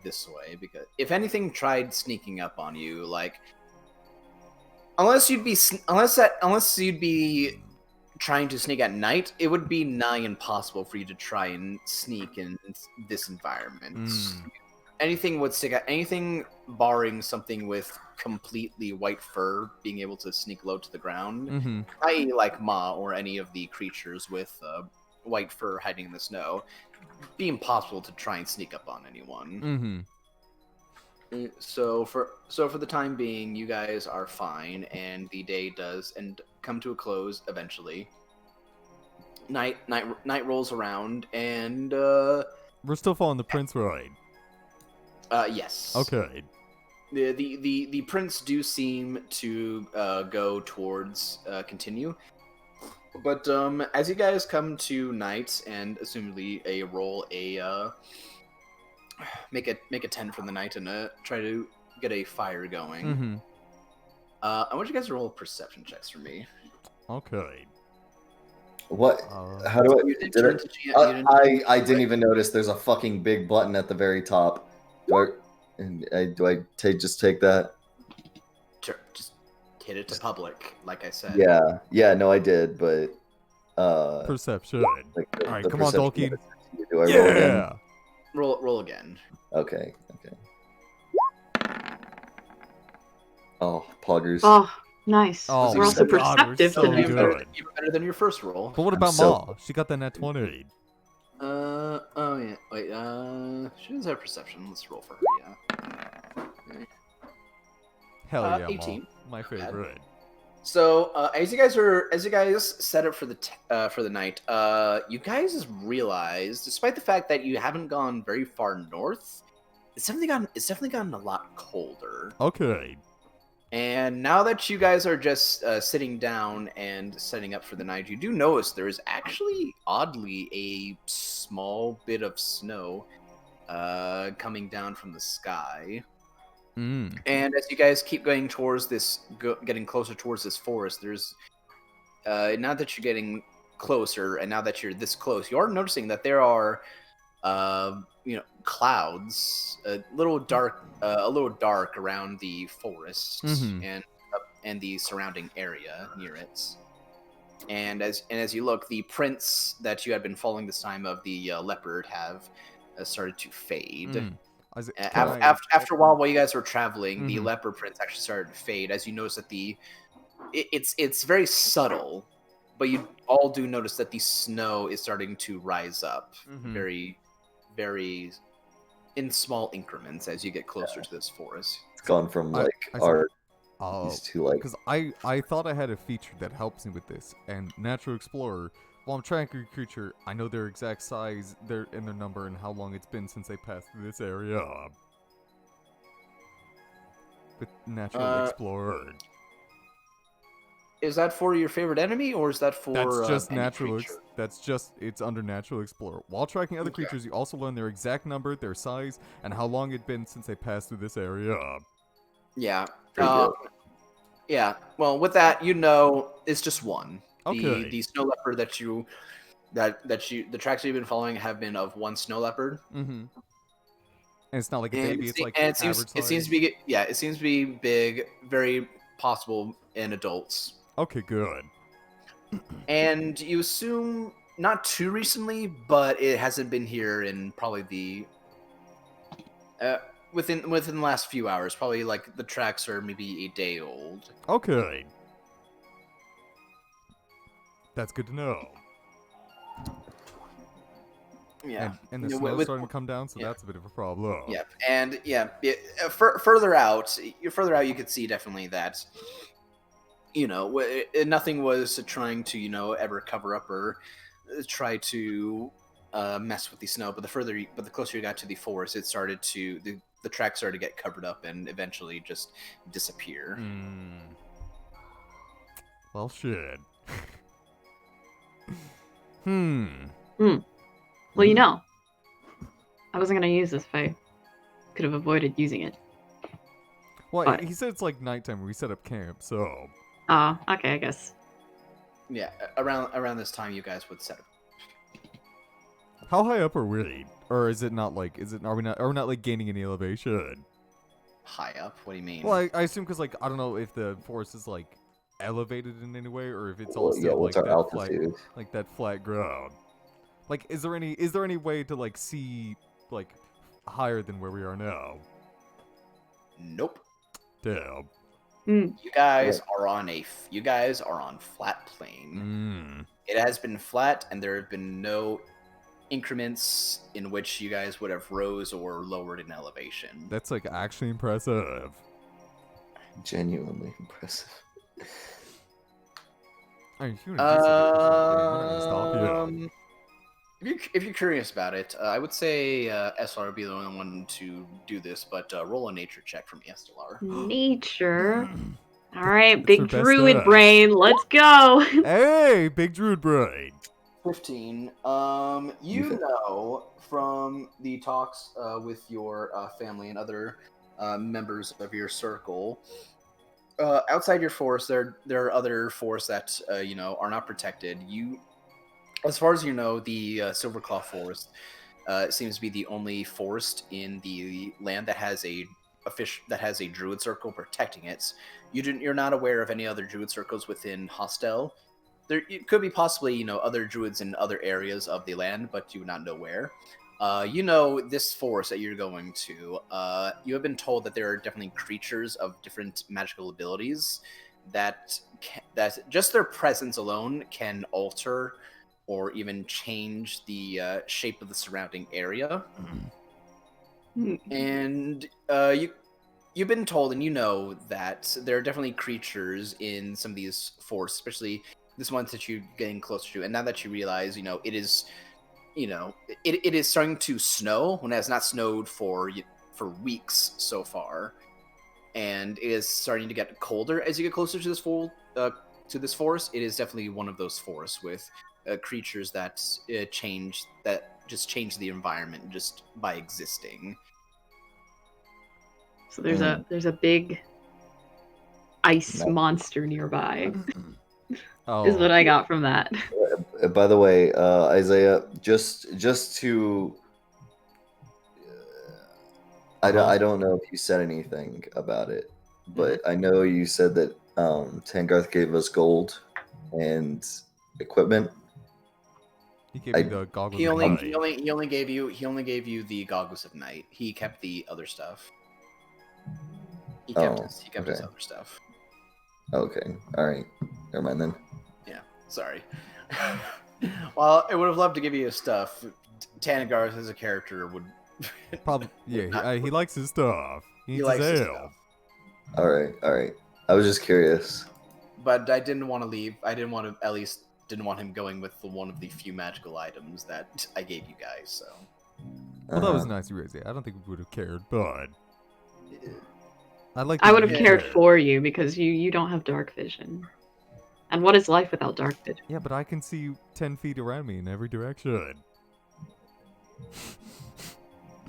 this way, because if anything tried sneaking up on you, like unless you'd be trying to sneak at night, it would be nigh impossible for you to try and sneak in this environment. Anything would stick out. Anything barring something with completely white fur being able to sneak low to the ground, i.e. like Ma or any of the creatures with white fur hiding in the snow, be impossible to try and sneak up on anyone. So for the time being, you guys are fine, and the day does come to a close eventually. Night rolls around, and we're still following the prince, right? Yes. Okay. The prince do seem to go towards continue, but as you guys come to night and assumably make a tent for the night and try to get a fire going. I want you guys to roll perception checks for me. Okay. What? How do I didn't even notice there's a fucking big button at the very top. Do I just take that? Sure, just hit it to public, like I said. Yeah, no, I did, but perception. Like all right, come on, Dolkin. Do I roll again? Roll again. Okay. Oh, poggers. Oh, nice. Oh, we're also God, perceptive. we're so Even good. better than your first roll. But what about Ma? She got that nat 20. Oh yeah. Wait. She doesn't have perception. Let's roll for her. Yeah. Okay. Hell yeah, 18. Ma. My favorite. So as you guys set up for the night, you guys realize, despite the fact that you haven't gone very far north, it's definitely gotten a lot colder. Okay. And now that you guys are just sitting down and setting up for the night, you do notice there is actually, oddly, a small bit of snow coming down from the sky. Mm. And as you guys keep going towards getting closer towards this forest, there's now that you're getting closer, and now that you're this close, you are noticing that there are, clouds, a little dark around the forest Mhm. and the surrounding area near it. And as you look, the prints that you had been following this time of the leopard have started to fade. Mm. Is it- can After a while you guys were traveling, the Mhm. leopard prints actually started to fade as you notice that it's very subtle, but you all do notice that the snow is starting to rise up Mhm. very, very in small increments as you get closer to this forest. It's gone from I- like I see. art Oh, to like because I thought I had a feature that helps me with this, and Natural Explorer. While I'm tracking a creature, I know their exact size, their number, and how long it's been since they passed through this area. With Natural Explorer. Is that for your favorite enemy, or is that for That's just any natural. creature? It's under Natural Explorer. While tracking other Okay. creatures, you also learn their exact number, their size, and how long it'd been since they passed through this area. Yeah. pretty good. Yeah. Well, with that, it's just one. Okay. The snow leopard the tracks you've been following have been of one snow leopard. Mm-hmm. And it's not like a And baby. It's like it average size. seems to be big, very possible in adults. Okay, good. And you assume not too recently, but it hasn't been here in probably within the last few hours. Probably like the tracks are maybe a day old. Okay. That's good to know. Yeah. And the Yeah, snow's starting to come down, so yeah. that's a bit of a problem. Yeah, and further out, you could see definitely that nothing was trying to ever cover up or try to mess with the snow. But the closer you got to the forest, it started to the tracks started to get covered up and eventually just disappear. Mm. Well, shit. Well, I wasn't gonna use this if I could have avoided using it. Well, But- he said it's like nighttime when we set up camp, so. Oh, okay, I guess. Yeah, around this time, you guys would set up. How high up are we? Or is it not like? Are we not like gaining any elevation? High up? What do you mean? Well, I assume because like I don't know if the forest is like elevated in any way or if it's all Well, still yeah, what's like our that altitude? flat ground. Like, is there any way to like see like higher than where we are now? Nope. Damn. You guys are on flat Mm. plain. It has been flat, and there have been no increments in which you guys would have rose or lowered in elevation. That's like actually impressive. Genuinely impressive. I mean, if you want to do something, I'm not gonna stop you. If you're curious about it, I would say SR would be the only one to do this, but roll a nature check from SLR. Nature. All right, That's big her best druid stat. brain. Let's go. Hey, big druid brain. 15. Okay. From the talks with your family and other members of your circle, outside your forest, there are other forests that are not protected. As far as you know, the Silverclaw Forest seems to be the only forest in the land that has a druid circle protecting it. You're not aware of any other druid circles within Hostel. It could be possibly other druids in other areas of the land, but you would not know where. This forest that you're going to. You have been told that there are definitely creatures of different magical abilities that just their presence alone can alter or even change the shape of the surrounding area. And you you've been told, and you know that there are definitely creatures in some of these forests, especially this one that you're getting closer to. And now that you realize, it is, it is starting to snow when it has not snowed for weeks so far, and it is starting to get colder as you get closer to this forest. It is definitely one of those forests with creatures that just change the environment just by existing. So there's a big ice monster nearby. Is what I got from that. By the way, Isaiah, just to I don't know if you said anything about it, but I know you said that Tangarth gave us gold and equipment. He gave me the goggles. He only gave you the goggles of night. He kept the other stuff. He kept his other stuff. Okay. All right. Never mind then. Yeah. Sorry. Well, I would have loved to give you his stuff. Tangarth as a character would probably. Yeah. He likes his stuff. He likes his ale. stuff. All right. I was just curious. But I didn't want to leave. I didn't want him going with one of the few magical items that I gave you guys. So. Well, that was nice, Rizzy. I don't think we would have cared, but I would have cared for you because you don't have dark vision. And what is life without dark vision? Yeah, but I can see 10 feet around me in every direction.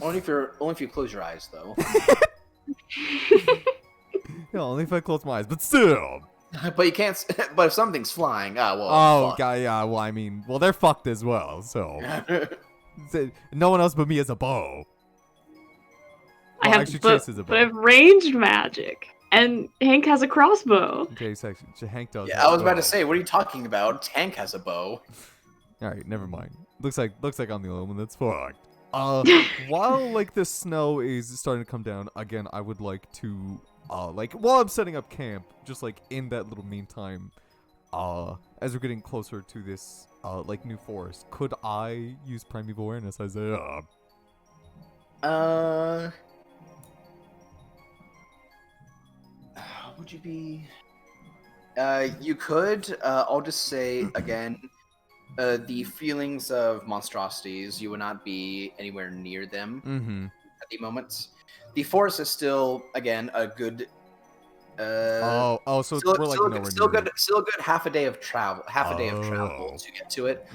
Only if you close your eyes, though. Yeah, only if I close my eyes, but still. But you can't. But if something's flying, Well, I mean, they're fucked as well. So no one else but me has a bow. I have ranged magic, and Hank has a crossbow. Hank does. Yeah, I was about to say, what are you talking about? Hank has a bow. All right, never mind. Looks like I'm the only one that's fucked. While the snow is starting to come down again, I would like to while I'm setting up camp, just in that little meantime, as we're getting closer to this new forest, could I use primeval awareness, Isaiah? Would you be? You could. I'll just say again, the feelings of monstrosities. You would not be anywhere near them at the moment. The forest is still again a good. So we're still a good half a day of travel. To get to it.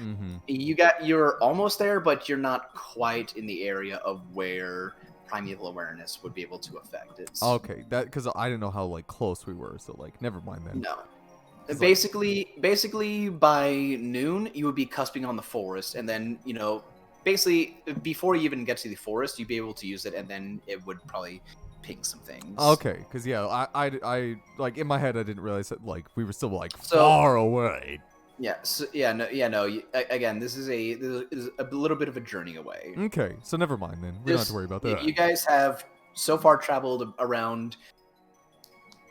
You're almost there, but you're not quite in the area of where primeval awareness would be able to affect it. Okay, that because I didn't know how close we were, so never mind then. No, basically by noon you would be cusping on the forest, and then basically before you even get to the forest, you'd be able to use it, and then it would probably ping some things. Okay, because I in my head I didn't realize that we were still far away. Yeah. Again, this is a little bit of a journey away. Okay, so never mind then. We don't have to worry about that. You guys have so far traveled around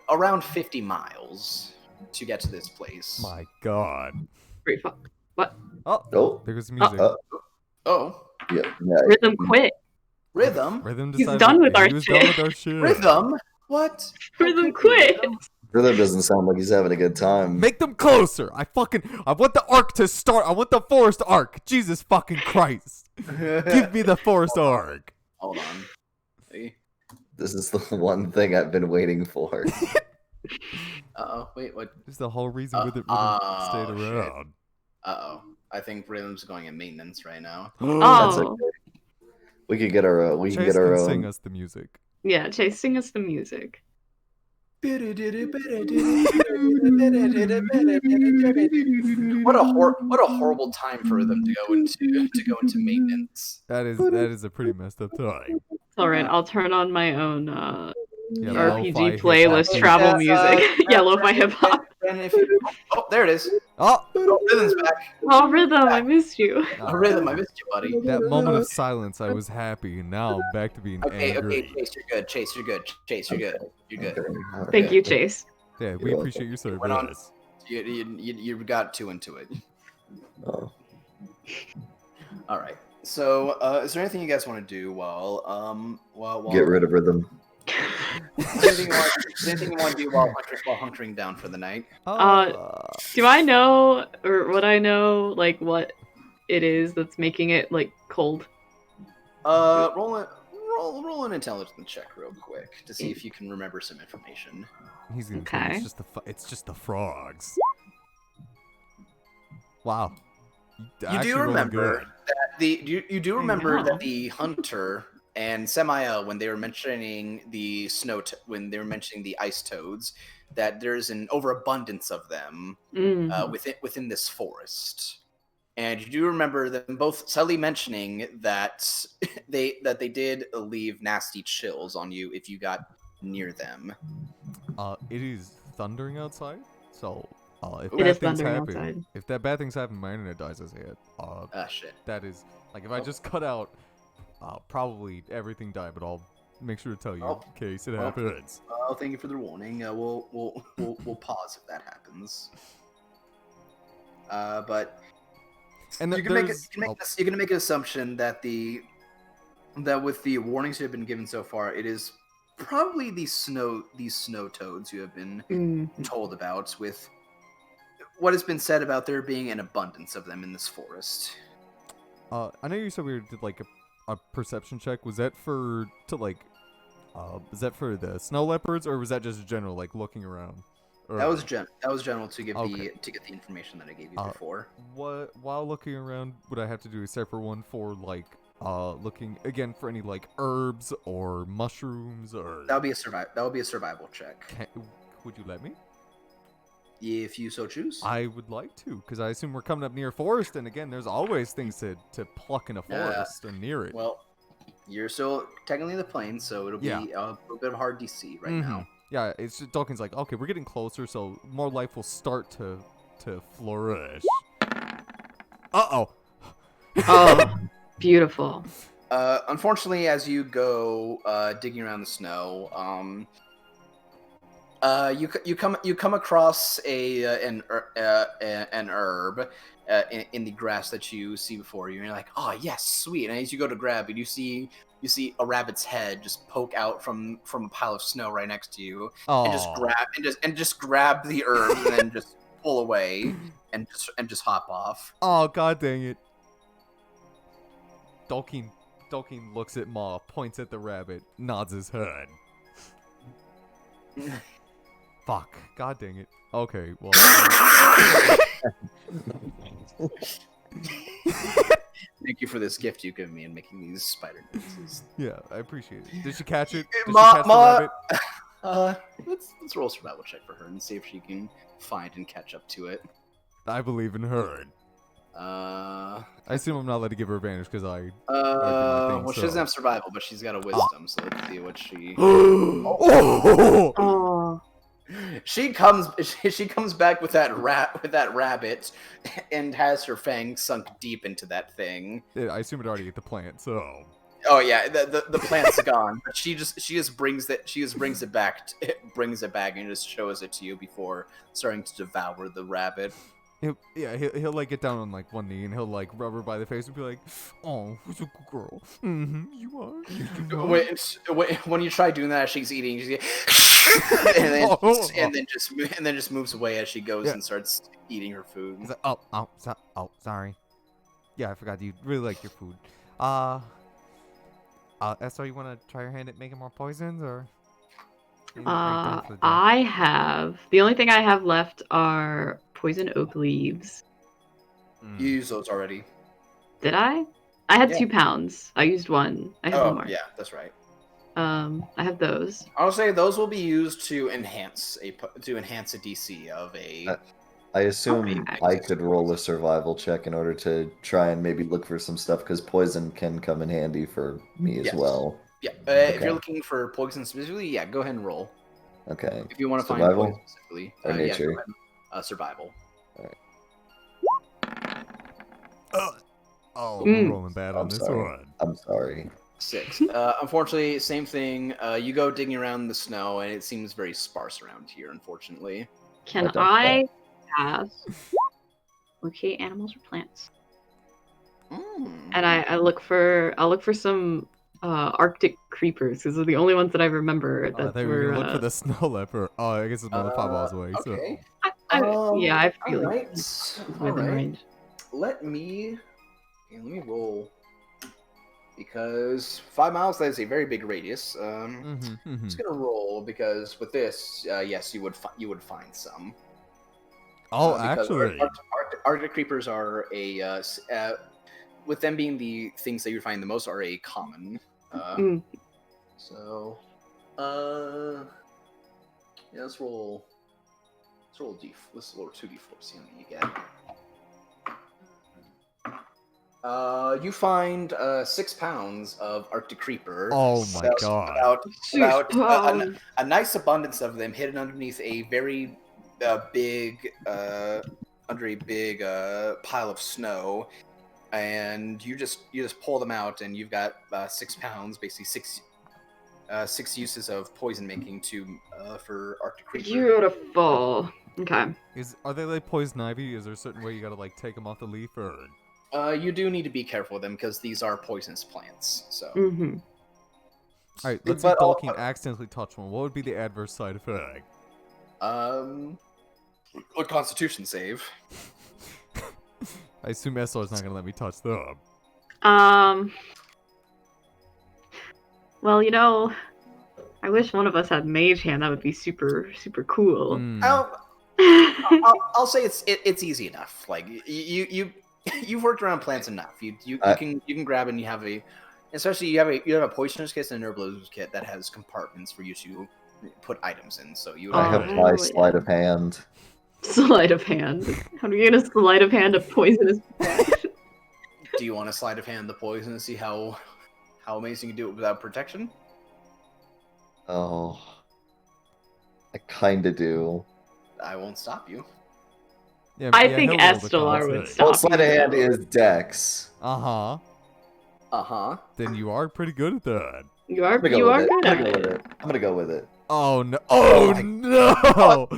50 miles to get to this place. My God. What? Oh. There goes the music. Yeah. Rhythm quit. Rhythm. He's done with our shit. Rhythm. What? Rhythm quit. Rhythm doesn't sound like he's having a good time. Make them closer. I want the arc to start. I want the forest arc. Jesus fucking Christ. Give me the forest arc. Hold on. See? This is the one thing I've been waiting for. Wait, what? This is the whole reason Rhythm stayed around. I think Rhythm's going in maintenance right now. That's okay. We could get our own. Sing us the music. Yeah, Chase, sing us the music. What a horrible time for them to go into maintenance. That is a pretty messed up time. All right, I'll turn on my own RPG playlist, hip-hop. travel music. Yeah, lo-fi hip hop. Oh, there it is. Oh, Rhythm's back. Oh, Rhythm, I missed you. Oh, Rhythm, I missed you, buddy. That moment of silence, I was happy, and now I'm back to being angry. Okay, Chase, you're good. Chase, you're good. You're good. Thank you, Chase. Yeah, we appreciate your service. You got too into it. Oh. All right. So, is there anything you guys want to do while Get rid of Rhythm. Is anything you want to do while hunkering down for the night? Do I know, or would I know, like, what it is that's making it, like, cold? Roll an intelligence check real quick to see if you can remember some information. He's gonna tell me it's just the frogs. Wow. You do remember that the hunter and Semiel, when they were mentioning the when they were mentioning the ice toads, that there's an overabundance of them within this forest. And you do remember them both subtly mentioning that they did leave nasty chills on you if you got near them. It is thundering outside, so if It bad is things thundering happen, outside. if that bad things happen, my internet dies as I hit. Shit. That is like if I just cut out, probably everything died, but I'll make sure to tell you in case it happens. Thank you for the warning. We'll pause if that happens. But. And you're gonna make an assumption that with the warnings you have been given so far, it is probably these snow toads you have been told about, with what has been said about there being an abundance of them in this forest. I know you said we did like a perception check. Was that was that for the snow leopards, or was that just general, like looking around? That was general to get the information that I gave you before. While looking around, would I have to do a separate one for like looking again for any like herbs or mushrooms or? That would be a survival check. Would you let me? If you so choose. I would like to, because I assume we're coming up near a forest, and again, there's always things to pluck in a forest and near it. Well, you're still technically in the plains, so it'll be a little bit of hard DC right now. Yeah, it's just Dawkins like, okay, we're getting closer, so more life will start to flourish. Uh-oh. Oh, beautiful. Unfortunately, as you go digging around the snow, you come across an herb in the grass that you see before you, and you're like, oh yes, sweet. And as you go to grab it, you see a rabbit's head just poke out from a pile of snow right next to you, and just grab the herb and then just pull away and just hop off. Oh, god dang it. Tolkien looks at Ma, points at the rabbit, nods his head. Fuck. God dang it. Okay, well. Thank you for this gift you've given me in making these spider noises. Yeah, I appreciate it. Did she catch it? Did Ma, she catch the rabbit? Let's roll a survival check for her and see if she can find and catch up to it. I believe in her. I assume I'm not allowed to give her advantage because I. She doesn't have survival, but she's got a wisdom. So let's see what she. Oh. She comes back with that rabbit, and has her fangs sunk deep into that thing. Yeah, I assume it already ate the plant, so. Oh yeah, the plant's gone. But she just brings it back and just shows it to you before starting to devour the rabbit. He'll like get down on like one knee and he'll like rub her by the face and be like, "Oh, who's a good girl? Mm-hmm, you are." When you try doing that, she's eating, and then just moves away as she goes and starts eating her food. He's like, sorry. Yeah, I forgot you really like your food. Esther, you want to try your hand at making more poisons, or? I have. The only thing I have left are poison oak leaves. You used those already. Did I? I had 2 pounds. I used 1. I have 1 more. Yeah, that's right. I have those. I'll say those will be used to enhance a DC of a. I assume I could roll a survival check in order to try and maybe look for some stuff, because poison can come in handy for me as well. Yeah, if you're looking for poison specifically, go ahead and roll. Okay. If you want to find survival poison specifically, or nature. Survival. All right. I'm rolling bad on this one. I'm sorry. 6. Unfortunately, same thing. You go digging around the snow, and it seems very sparse around here. Unfortunately. Can I have locate animals or plants? And I'll look for some Arctic creepers. These are the only ones that I remember I that thought we were gonna look for the snow leopard. Oh, I guess it's another 5 miles away. Okay. Yeah, I feel All like right. it's All within right. range. Let me roll because 5 miles, that is a very big radius. Just gonna roll because with this, yes, you would find some. Oh, Because actually, Arctic creepers are with them being the things that you find the most, are a common. So, yeah, let's roll. Let's roll 2d4. See how many you get. You find 6 pounds of Arctic creeper. Oh my god! About a nice abundance of them hidden underneath a very big under a big pile of snow, and you just pull them out, and you've got 6 pounds, basically six uses of poison making for Arctic creeper. Beautiful. Okay. Are they like poison ivy? Is there a certain way you gotta like take them off the leaf, or? You do need to be careful with them because these are poisonous plants. So. Mm-hmm. All right, let's say Tolkien accidentally touched one. What would be the adverse side effect? A Constitution save. I assume SR's not gonna let me touch them. Well, I wish one of us had Mage Hand. That would be super, super cool. I'll say it's easy enough. Like you've worked around plants enough. You can grab and you have especially you have a poisoner's kit and an herbalist's kit that has compartments for you to put items in. So you. I have my sleight of hand. Sleight of hand. How do you get a sleight of hand of poisonous plant? Do you want to sleight of hand the poison and see how amazing you do it without protection? Oh, I kind of do. I won't stop you. Yeah, I think Estelar would stop. Well, sleight of hand is Dex. Then you are pretty good at that. You are good at it. I'm gonna go with it. Oh no! Oh no! All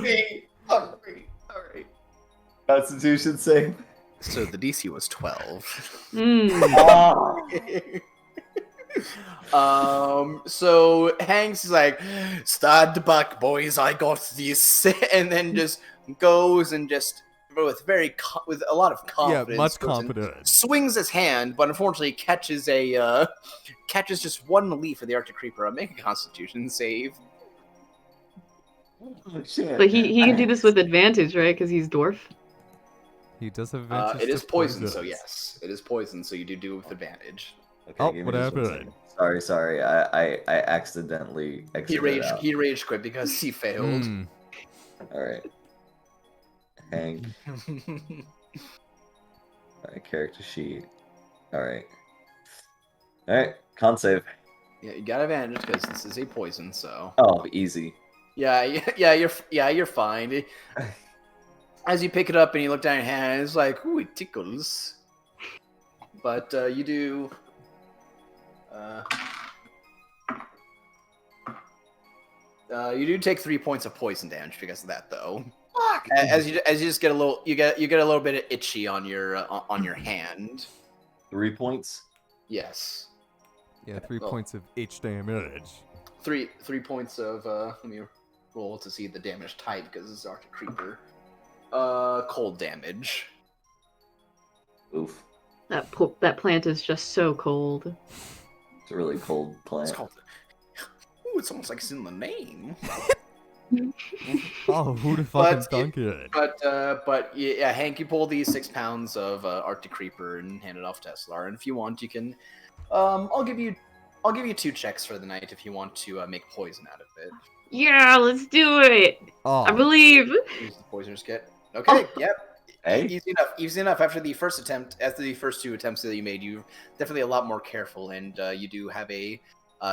right. Constitution save. So the DC was 12. So Hanks is like, "Stand back, boys! I got this," and then just goes and just with a lot of confidence. Yeah, much confidence. Swings his hand, but unfortunately catches just one leaf of the Arctic creeper. Make a Constitution save. Oh, shit. But he can do this with advantage, right? Because he's dwarf. He does have advantage. It is poison, so yes, it is poison. So you do it with advantage. Okay, oh, give me what just 1 happened? second. Sorry. I accidentally exited out. He rage quit because he failed. All right. Hank. All right, character sheet. All right. Con save. Yeah, you got advantage because this is a poison. So. Oh, easy. Yeah, you're fine. As you pick it up and you look down your hand, it's like, ooh, it tickles. But you do. You do take 3 points of poison damage because of that, though. Fuck. As you just get a little, you get a little bit of itchy on your hand. 3 points. Yes. Yeah, 3 points of H damage. 3 points of let me roll to see the damage type because this is Arctic creeper. Cold damage. Oof. That plant is just so cold. It's a really cold plant. It's called. Ooh, it's almost like it's in the name. Oh, who'd have fucking thunk it? But yeah, Hank, you pull these 6 pounds of Arctic creeper and hand it off to Eslar. And if you want, you can. I'll give you 2 checks for the night if you want to make poison out of it. Yeah, let's do it. Oh. I believe. Use the poisoner's kit. Okay. Yep. Hey. Easy enough. After the first 2 attempts that you made, you're definitely a lot more careful, and you do have a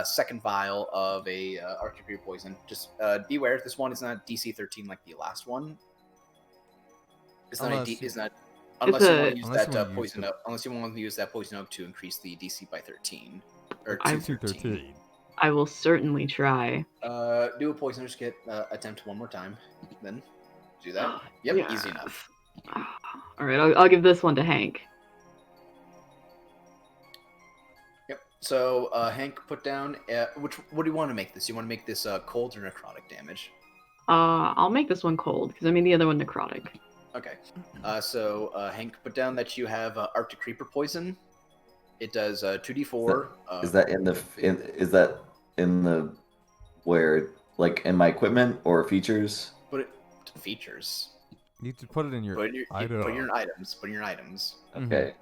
second vial of a Arctic creeper poison. Just beware, this one is not DC 13 like the last one. It's not unless you want to use that poison up. Unless you want to use that poison up to increase the DC by 13 or 13. I will certainly try. Do a poisoner's kit attempt one more time, then do that. Yep, Yeah. Easy enough. All right, I'll give this one to Hank. Yep. So, Hank, put down what do you want to make this? You want to make this cold or necrotic damage? I'll make this one cold because I made the other one necrotic. Okay. So, Hank, put down that you have Arctic Creeper poison. It does 2d4. Is that is that in the where like in my equipment or features? Put it to features. You need to put it in your Put in your items. Put in your items. Okay.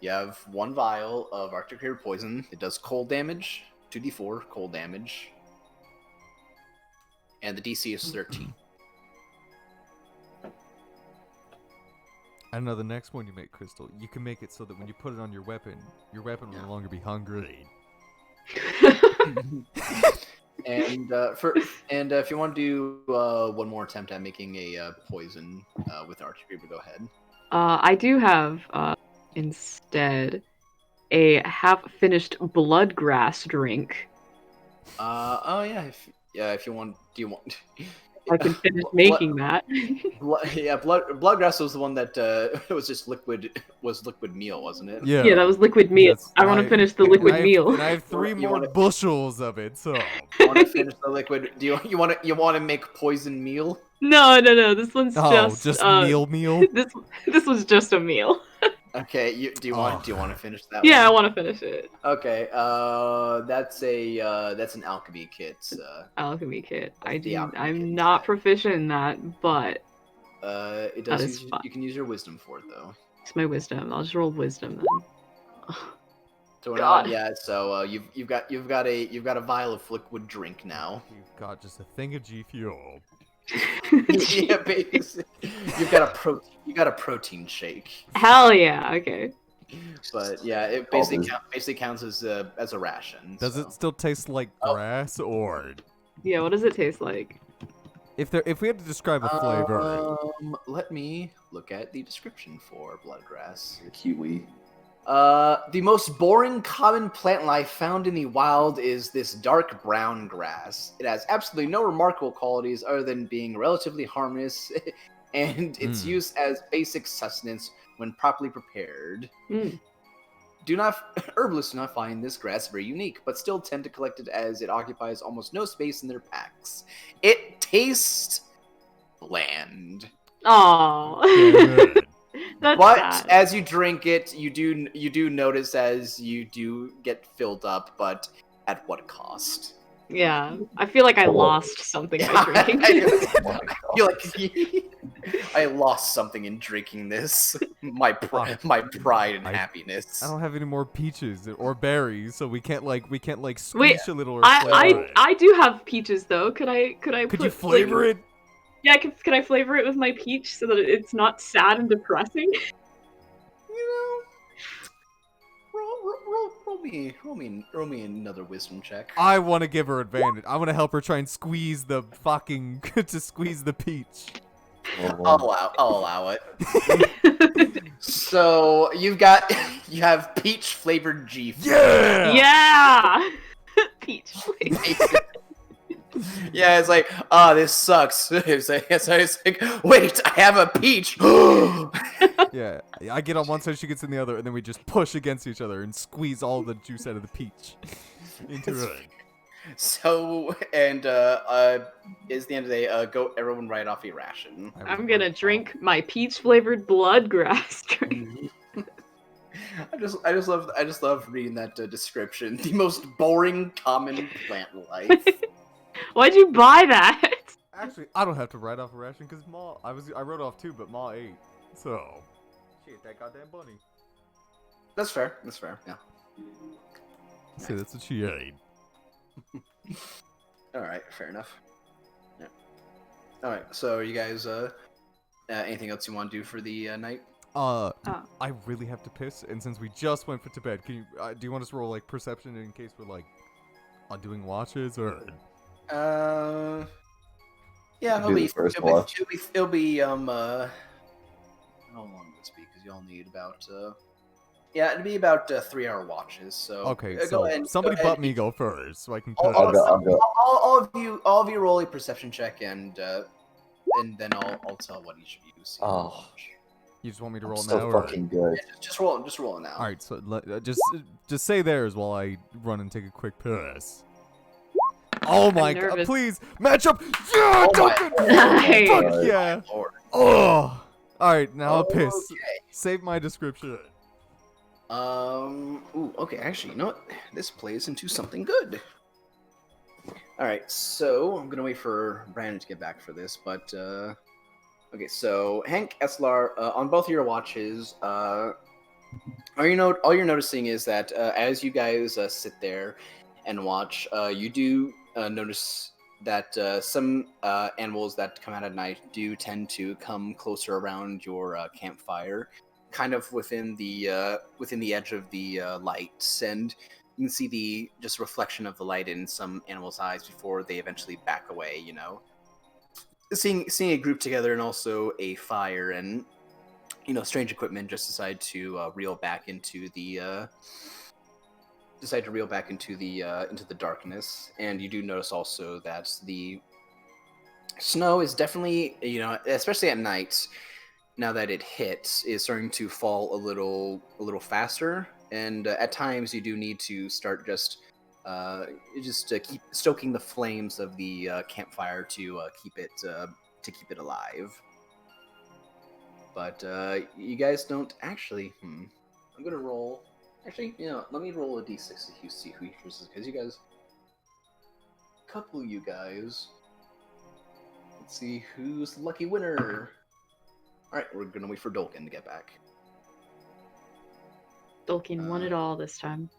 You have 1 vial of Arctic Creeper poison. It does cold damage, 2d4 cold damage, and the DC is 13. I know the next one you make, Crystal, you can make it so that when you put it on your weapon will no longer be hungry. And if you want to do one more attempt at making a poison with Arctic Creeper, go ahead. I do have instead a half-finished bloodgrass drink. Oh yeah, if you want, do you want? I can finish making that. Bloodgrass was the one that was just liquid meal, wasn't it? Yeah. Yeah, that was liquid meal. Yes, I want to finish the liquid meal. And I have 3 more bushels of it, so. You want to finish the liquid? Do you want to make poison meal? No. This one's just meal. This was just a meal. Okay, do you want to finish that? Yeah, one? I want to finish it. Okay, that's an alchemy kit. Alchemy kit. Alchemy I'm kit. not proficient in that, but it that does. is fun. You can use your wisdom for it though. It's my wisdom. I'll just roll wisdom then. So God. So you've got a vial of liquid drink now. You've got just a thing of G Fuel. Yeah, basically. You got a protein shake. Hell yeah. Okay. But yeah, it basically counts as a ration. Does it still taste like grass or? Yeah. What does it taste like? If we had to describe a flavor. Let me look at the description for bloodgrass. Kiwi. The most boring common plant life found in the wild is this dark brown grass. It has absolutely no remarkable qualities other than being relatively harmless and its use as basic sustenance when properly prepared. Herbalists do not find this grass very unique, but still tend to collect it as it occupies almost no space in their packs. It tastes bland. Aww. That's sad. As you drink it, you do notice as you do get filled up, but at what cost? Yeah, I feel like I lost something by drinking. I lost something in drinking this. My pride and happiness. I don't have any more peaches or berries, so we can't squeeze Wait, a little. I do have peaches though. Could you flavor it? Yeah, can I flavor it with my peach so that it's not sad and depressing? Roll me another wisdom check. I want to give her advantage. I want to help her try and squeeze the fucking to squeeze the peach. I'll allow it. So you have peach flavored G. Yeah. Peach flavored. Yeah, it's like, this sucks. It's like, wait, I have a peach. Yeah, I get on one side, she gets in the other, and then we just push against each other and squeeze all the juice out of the peach into it. So, and is the end of the day. Go, everyone, write off a ration. I'm gonna drink my peach flavored bloodgrass drink. I just love reading that description. The most boring common plant life. Why'd you buy that? Actually, I don't have to write off a ration because I wrote off 2, but Ma ate. So, shit, that goddamn bunny. That's fair. Yeah. See, that's what she ate. All right, fair enough. Yeah. All right. So, you guys, anything else you want to do for the night? I really have to piss, and since we just went to bed, can you? Do you want us to roll like perception in case we're like doing watches or? Yeah, it'll be how long will this be? Because you'll need about yeah, it'd be about 3-hour watches. So okay, go so ahead, somebody go ahead. but me go first, so I can. I'll go. All of you roll a perception check, and then I'll tell what each of you see. Oh. You just want me to roll So now? Or... fucking good. Yeah, just roll it now. All right, so just say theirs while I run and take a quick piss. Oh my god! nervous. Please match up. Yeah, Oh my Duncan! Nice. Fuck yeah! Lord. Oh. All right, now I'll piss. Okay. Save my description. Ooh, okay, actually, you know what? This plays into something good. Alright, so I'm gonna wait for Brandon to get back for this, but, okay, so Hank, Eslar, on both of your watches, all you're noticing is that, as you guys, sit there and watch, you do, notice that, some, animals that come out at night do tend to come closer around your, campfire, kind of within the edge of the lights, and you can see the just reflection of the light in some animals' eyes before they eventually back away. You know, seeing a group together and also a fire and strange equipment just decide to reel back into the into the darkness. And you do notice also that the snow is definitely, especially at night, now that it hits, is starting to fall a little faster, and at times you do need to start just keep stoking the flames of the campfire to keep it alive. But you guys don't actually. I'm gonna roll. Actually, let me roll a d6 to see who hears, because you guys, couple you guys. Let's see who's the lucky winner. Alright, we're gonna wait for Dolkin to get back. Dolkin won it all this time.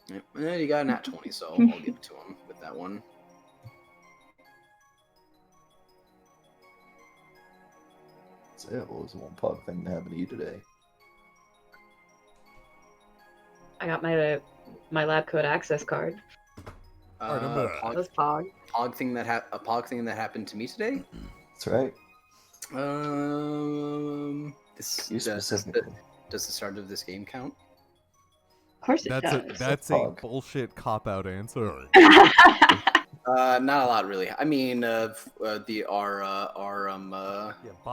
Yep. And you got a nat 20, so I'll give it to him with that one. So yeah, what was the one pog thing that happened to you today? I got my lab coat access card. That was Pog. Pog thing that happened to me today. That's right. Does the start of this game count? Of course it does. That's a bullshit cop-out answer. Not a lot, really. I mean, Yeah, buying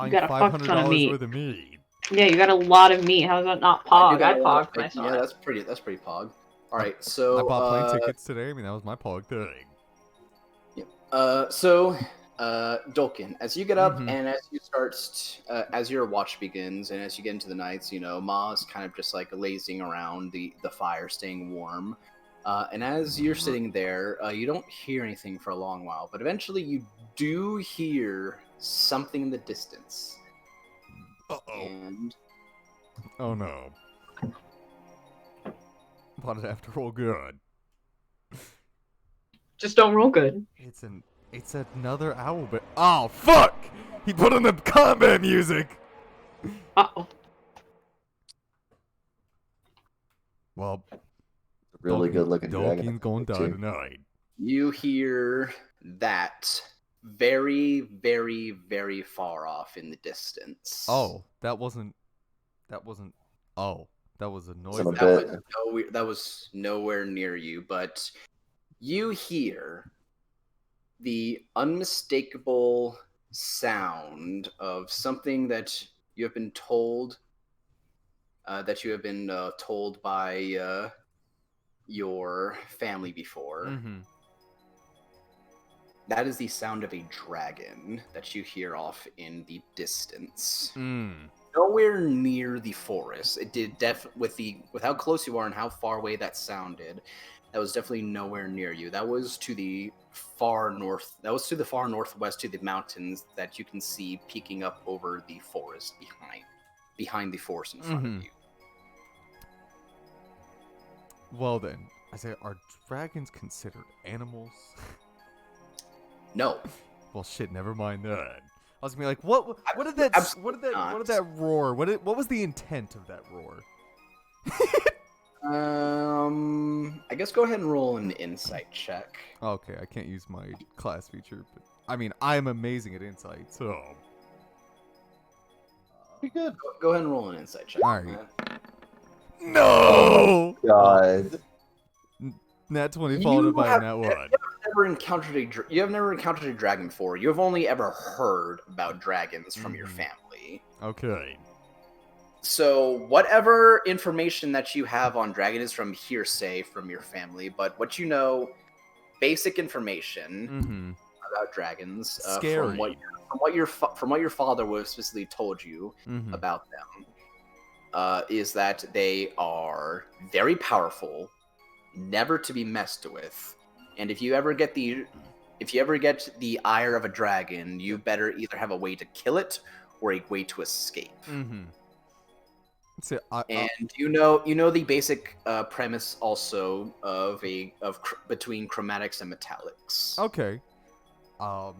You got a fuck ton of $500 meat. worth of meat. Yeah, you got a lot of meat. How's that not Pog? I Pog when I saw yeah, it. that's pretty Pog. All right, so I bought plane tickets today. I mean, that was my pog thing. Dolkin, as you get up Mhm. and as you start, as your watch begins and as you get into the nights, Ma's kind of just like lazing around the fire, staying warm. And as you're sitting there, you don't hear anything for a long while, but eventually you do hear something in the distance. Uh-oh. And Oh no. Why did I have to roll good? Just don't roll good. It's another owl, but oh fuck! He put on the combat music. Uh-oh. Well, Really good looking dragon. Dolkin's gonna die tonight. you hear that very, very, very far off in the distance. Oh, that wasn't. Oh, that was a noise. That was nowhere near you, but you hear the unmistakable sound of something that you have been told by your family before. Mm-hmm. That is the sound of a dragon that you hear off in the distance. Nowhere near the forest. It did with how close you are and how far away that sounded. That was definitely nowhere near you. That was to the far north. That was to the far northwest, to the mountains that you can see peeking up over the forest behind the forest in front of you. Well then, I say, are dragons considered animals? No. Well, shit. Never mind that. I was gonna be like, what did that roar? What was the intent of that roar? I guess go ahead and roll an insight check. Okay, I can't use my class feature, but I mean, I'm amazing at insight, so. Pretty good. Go ahead and roll an insight check. All right. No! God. Nat 20 followed by a nat 1. You have never encountered a dragon before. You have only ever heard about dragons from your family. Okay. So whatever information that you have on dragon is from hearsay from your family, but what you know, basic information about dragons, Scary. from what your father was specifically told you about them, is that they are very powerful, never to be messed with, and if you ever get the ire of a dragon, you better either have a way to kill it or a way to escape. So, And you know the basic premise also of between chromatics and metallics. okay. Well,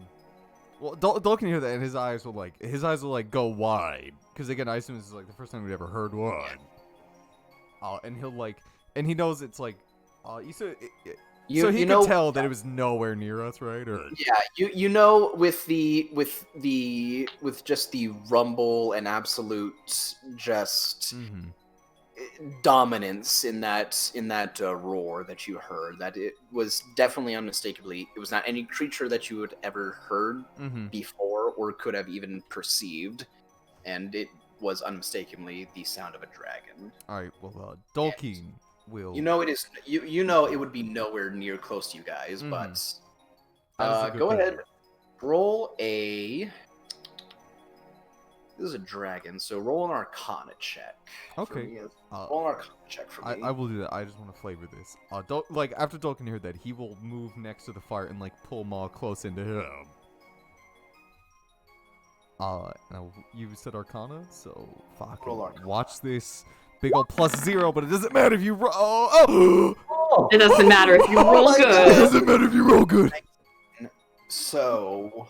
Dol can hear that, and his eyes will go wide, because again, I assume this is like the first time we've ever heard one. And and he knows it's like, so he could tell that it was nowhere near us, right? Or yeah, you know with just the rumble and absolute just dominance in that roar that you heard, that it was definitely unmistakably, it was not any creature that you had ever heard before or could have even perceived, and it was unmistakably the sound of a dragon. All right, well, Dolkeen will. You know it is. You know it would be nowhere near close to you guys, but go ahead, roll a. This is a dragon, so roll an Arcana check. Okay. Roll an Arcana check for me. I will do that. I just want to flavor this. After Dolkin heard that, he will move next to the fire and pull Maw close into him. Now you said Arcana, so fucking watch this. Big ol' +0, but it doesn't matter if you roll. It doesn't matter if you roll good. It doesn't matter if you roll good. So,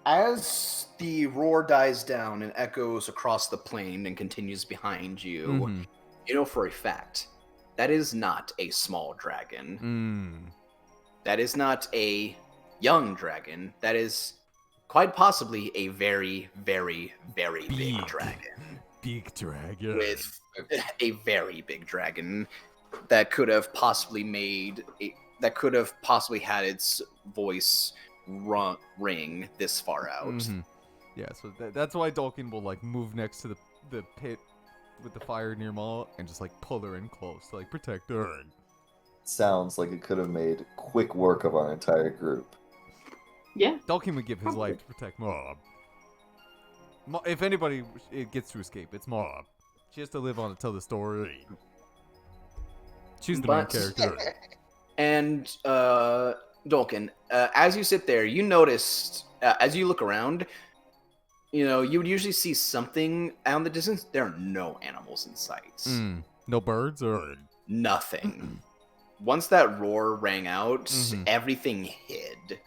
as the roar dies down and echoes across the plain and continues behind you, you know for a fact that is not a small dragon. That is not a young dragon. That is quite possibly a very, very, very big dragon. Big dragon. With a very big dragon that could have possibly had its voice ring this far out. Yeah, so that's why Dolkin will move next to the pit with the fire near Maw and just pull her in close to protect her. Sounds like it could have made quick work of our entire group. Yeah. Dolkin would give his life to protect Maw. If anybody gets to escape, it's Maw. She has to live on to tell the story. She's the main character. And Dolkin, as you sit there, you noticed as you look around, you would usually see something out in the distance. There are no animals in sight. No birds or nothing. Once that roar rang out, everything hid.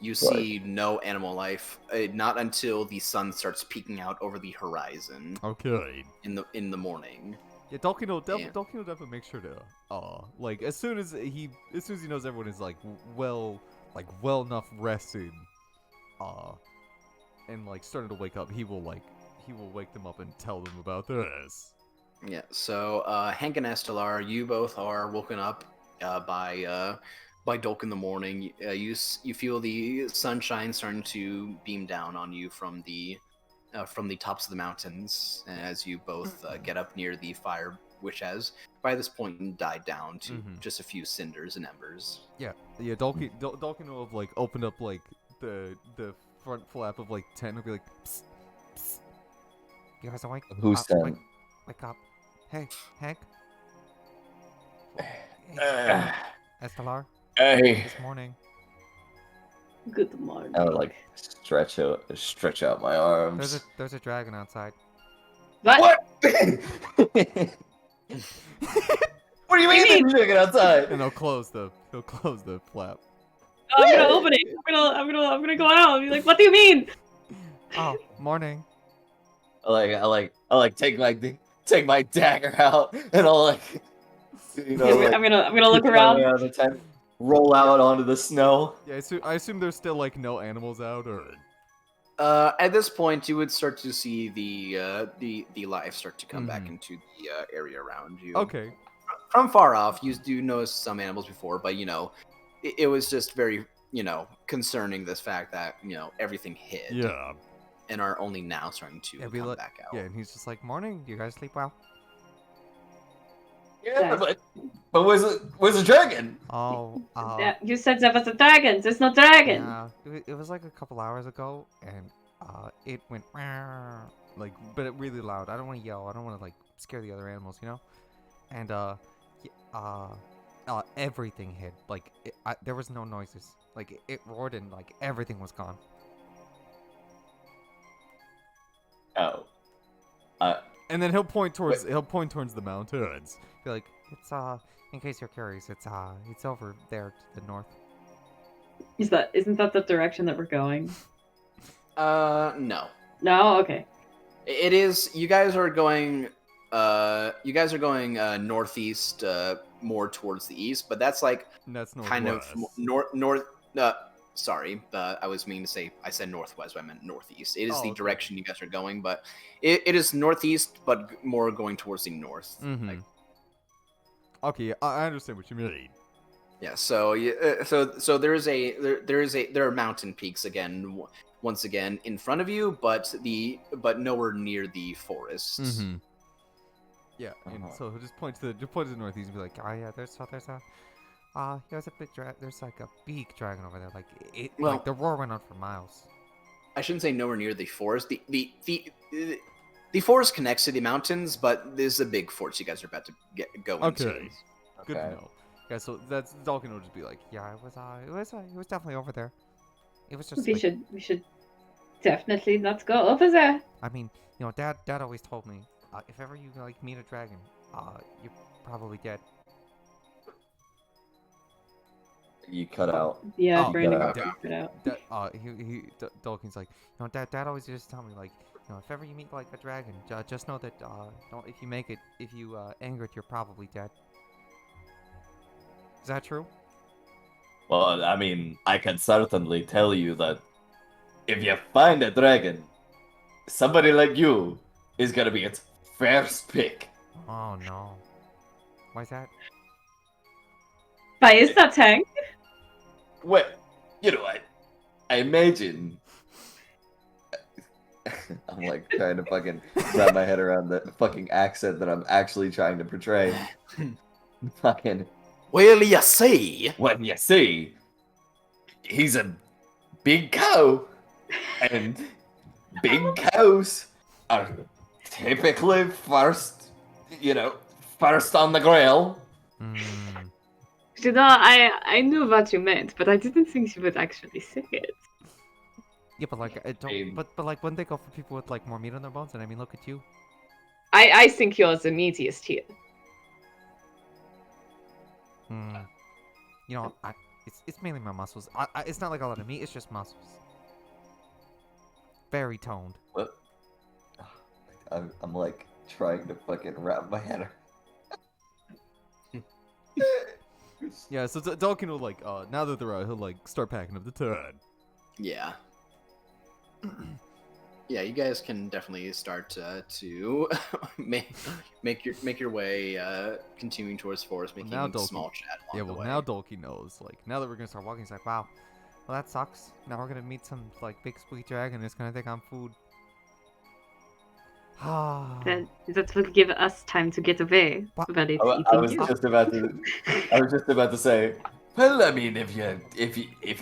You see no animal life, not until the sun starts peeking out over the horizon. Okay. In the morning. Yeah, Dolkin will definitely make sure to, as soon as he knows everyone is well enough rested, and starting to wake up, he will wake them up and tell them about this. Yeah. So Hank and Estelar, you both are woken up by Dolk in the morning. You feel the sunshine starting to beam down on you from the tops of the mountains as you both get up near the fire, which has by this point died down to just a few cinders and embers. Yeah. Dolkin will have opened up the front flap of tent and be like, psst, psst. You guys awake? Who's that? Wake up. Hey, Hank. Estelar. Hey. This morning. Good morning. I would stretch out my arms. There's a dragon outside. What? What do you mean there's a dragon outside? And he'll close the flap. I'm gonna open it. I'm gonna go out and be like, what do you mean? Oh, morning. I take my dagger out and I'll I'm gonna look around. Out of the tent, roll out onto the snow. Yeah, I assume there's still no animals out, or. At this point, you would start to see the life start to come back into the area around you. Okay. From far off, you do notice some animals before, but it was just very concerning this fact that everything hid. Yeah. and are only now starting to come back out. Yeah, and he's just like, "Morning, you guys sleep well?" Yeah, but where's the dragon? Oh, Yeah, you said there was a dragon. There's no dragon. yeah, it was like a couple hours ago, and it went like, but it really loud. I don't want to yell. I don't want to like scare the other animals, you know. And everything hid. Like, there was no noises. Like, it roared and like everything was gone. Oh. And then he'll point towards the mountains. Be like, it's in case you're curious, it's over there to the north. Isn't that the direction that we're going? No. No, okay. It is. You guys are going northeast, more towards the east, but that's like kind of north. Sorry, I was meaning to say I said northwest, but I meant northeast. It is the direction you guys are going, but it is northeast, but more going towards the north. Mm-hmm. Like, okay, I understand what you mean. yeah. So there are mountain peaks again, once again in front of you, but nowhere near the forests. Mm-hmm. Yeah, and so he'll just point to the northeast and be like, "Ah, yeah, there's a big there's like a big dragon over there. Like like the roar went on for miles." I shouldn't say nowhere near the forest. The forest connects to the mountains, but this is a big forest you guys are about to go into. Okay, good to know. Yeah, so that's Dalkin will just be like, "Yeah, it was definitely over there. It was just." We should definitely not go over there. I mean, you know, Dad always told me, if ever you like meet a dragon, you're probably dead. You cut out. Yeah, Brandon cut cut out. Dalkin's like, you know, Dad always just tell me, like, you know, if ever you meet like a dragon, just know that if you anger it, you're probably dead. Is that true? Well, I mean, I can certainly tell you that if you find a dragon, somebody like you is gonna be its first pick. Oh no. Why is that? Why is that, Hank? Well, you know, I imagine. I'm like trying to fucking wrap my head around the fucking accent that I'm actually trying to portray. Fucking. Well, you see. When you see, he's a big cow, and big cows are typically first on the grill. You know, I knew what you meant, but I didn't think you would actually say it. Yeah, but like, but like, when they go for people with like more meat on their bones, and I mean, look at you. I think you're the meatiest here. You know, it's mainly my muscles. It's not like a lot of meat. It's just muscles. Very toned. What? I'm like trying to fucking wrap my head around. Yeah, so Dalkin will like, now that they're out, he'll like start packing up the turd. Yeah. Yeah, you guys can definitely start to make your way, continuing towards forest, making small chat along the way. Now Dalkin knows. Like, now that we're gonna start walking, he's like, wow, well that sucks. Now we're gonna meet some like big spooky dragon that's gonna take on food. That will give us time to get away. But it's I was just about to say, well, I mean, if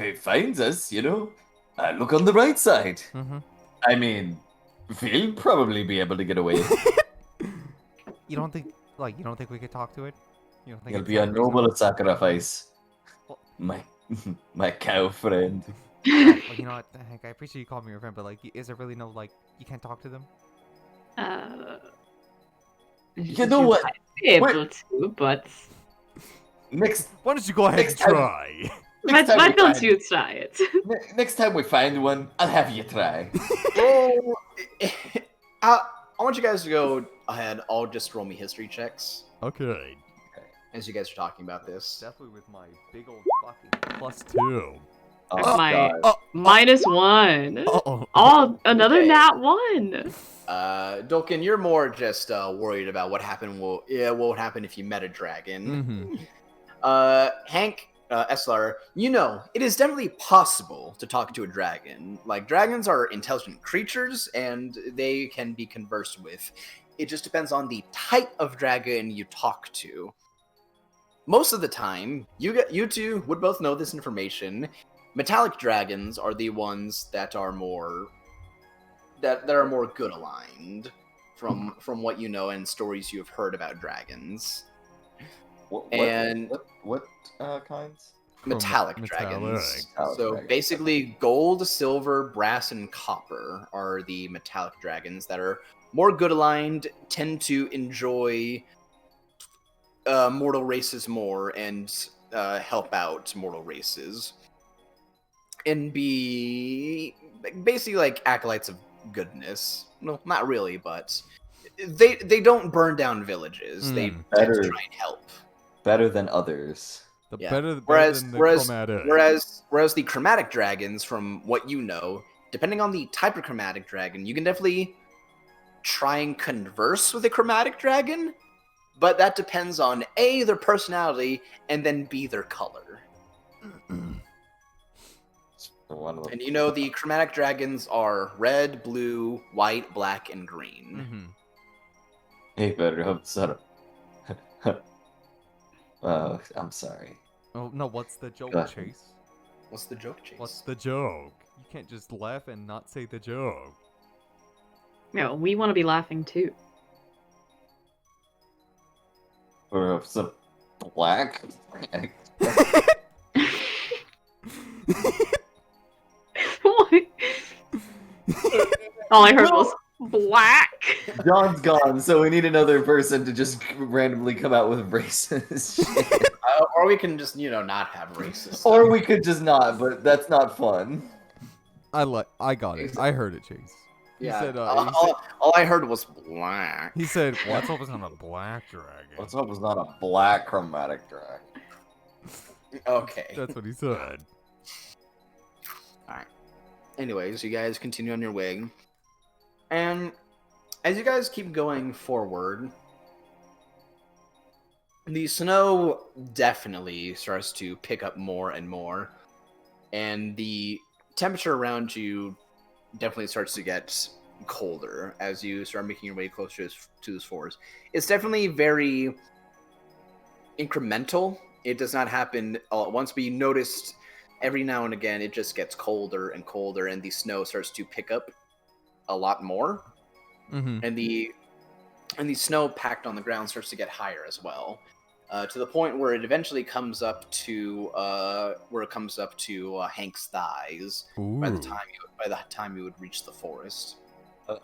it finds us, you know, look on the right side. Mm-hmm. I mean, we'll probably be able to get away. You don't think we could talk to it? You don't think it'll be a noble sacrifice, my cow friend. Well, you know what, Hank, I appreciate you calling me your friend, but like, is there really no like, you can't talk to them? You know what? Be able to, but next. Why don't you go ahead and try? Why don't you try it? Next time we find one, I'll have you try. I want you guys to go ahead. I'll just roll me history checks. Okay. As you guys are talking about this. Definitely with my big old fucking +2. Oh, my -1. Oh, another nat 1. Dolkin, you're more just worried about what happened. What would happen if you met a dragon? Mm-hmm. Hank, Eslar, it is definitely possible to talk to a dragon. Like, dragons are intelligent creatures, and they can be conversed with. It just depends on the type of dragon you talk to. Most of the time, you two would both know this information. Metallic dragons are the ones that are more good aligned from what you know and stories you have heard about dragons. What kinds? Metallic Metallic. dragons. Metallic So dragons. basically, gold, silver, brass, and copper are the metallic dragons that are more good aligned, tend to enjoy mortal races more, and help out mortal races, and be basically like acolytes of goodness. No, not really, but they don't burn down villages. They tend to Better. try and help. Better than others. Yeah. Better Whereas than the chromatic. whereas the chromatic dragons, from what you know, depending on the type of chromatic dragon, you can definitely try and converse with a chromatic dragon, but that depends on A, their personality, and then B, their color. One of them. And the chromatic dragons are red, blue, white, black, and green. Mhm. Hey, better hope so. I'm sorry. Oh no, what's the joke, Go ahead. Chase? What's the joke, Chase? What's the joke? You can't just laugh and not say the joke. Yeah, we want to be laughing too. Or some black. What? All I heard was black. John's gone, so we need another person to just randomly come out with racist shit. Or we can just, not have racist. Or we could just not, but that's not fun. I got it. I heard it, Chase. He Yeah. said, All I heard was black. he said, "What's up with not a black dragon?" What's up was not a black chromatic dragon. Okay. That's what he said. Anyways, you guys continue on your way. And as you guys keep going forward, the snow definitely starts to pick up more and more. And the temperature around you definitely starts to get colder as you start making your way closer to this forest. It's definitely very incremental. It does not happen all at once, but you noticed every now and again it just gets colder and colder, and the snow starts to pick up a lot more. Mm-hmm. And the snow packed on the ground starts to get higher as well, to the point where it eventually comes up to Hank's thighs. By the time you would reach the forest.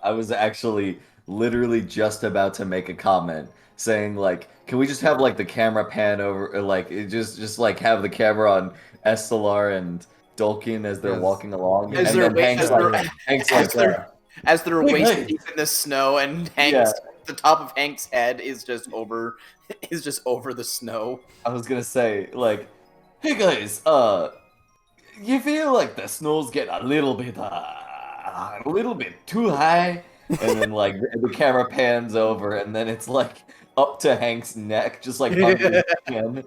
I was actually literally just about to make a comment saying, like, can we just have like the camera pan over, or like it just like have the camera on Estelar and Dulkin as they're Yes. walking along, As and they're then wa- Hank's as like, they're- Hank's as like, they're- As they're Hey, waist hey. deep in the snow, and the top of Hank's head is just over the snow. I was gonna say, like, hey guys, you feel like the snow's getting a little bit too high, and then like the camera pans over, and then it's like up to Hank's neck, just like under his chin,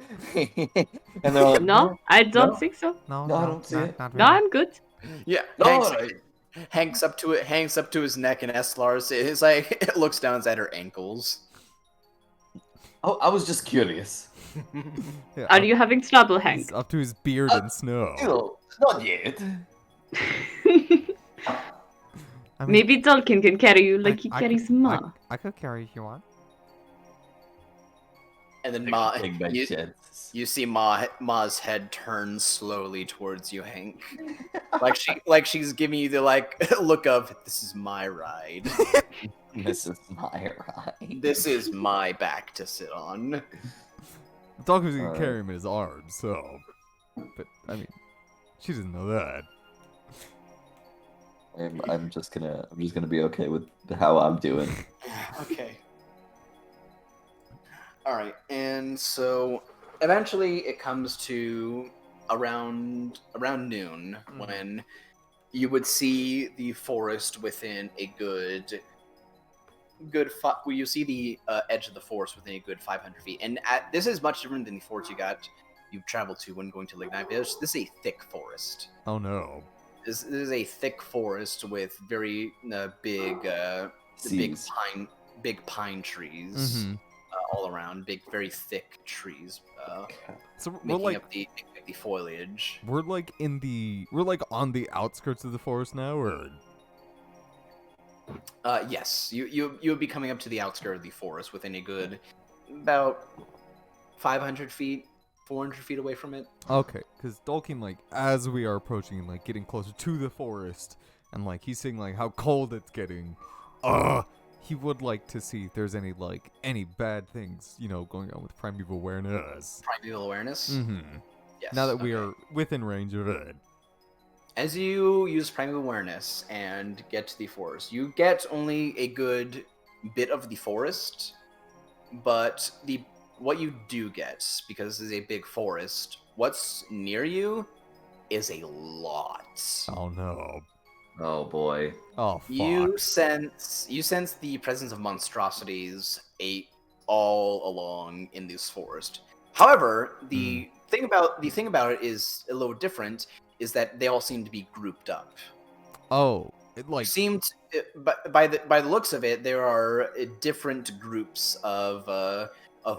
and they're like, No, I don't No. think so. No, No, I don't see it. not No, I'm good. Yeah, No, Hank's up to his neck, and Eslar's is like it looks down at her ankles. oh, I was just curious. Yeah, Are you having trouble, Hank? he's up to his beard in snow. Ew, not yet. I mean, Maybe Dulkin can carry you like he I carries could- Ma. I could carry if you want. And then Take my chances. you see Ma's head turn slowly towards you, Hank, like she's giving you the look of, this is my ride. This is my ride. This is my back to sit on. The dog was gonna Alright. carry him in his arms, so. But I mean, she doesn't know that. I'm just gonna be okay with how I'm doing. Okay. All right, and so eventually it comes to around noon when you would see the forest within a good you see the edge of the forest within a good 500 feet, and this is much different than the forest you you've traveled to when going to Lake Knife. This is a thick forest. Oh no. This is a thick forest with very big Seas. big pine trees Mm-hmm. all around. Big, very thick trees. So we're Making like up the foliage. we're like on the outskirts of the forest now, or Yes, you would be coming up to the outskirts of the forest within a good about 500 feet, 400 feet away from it. okay? Because Dolkin, like, as we are approaching and like getting closer to the forest, and like he's seeing like how cold it's getting, he would like to see if there's any bad things going on with primeval awareness. Primeval awareness. Mm-hmm. Yes. Now that we are within range of it. As you use primeval awareness and get to the forest, you get only a good bit of the forest, but what you do get, because this is a big forest, what's near you is a lot. Oh no. Oh boy. Oh fuck. You sense the presence of monstrosities all along in this forest. However, the thing about it is a little different. Is that they all seem to be grouped up. Oh, it like But by the looks of it, there are different groups of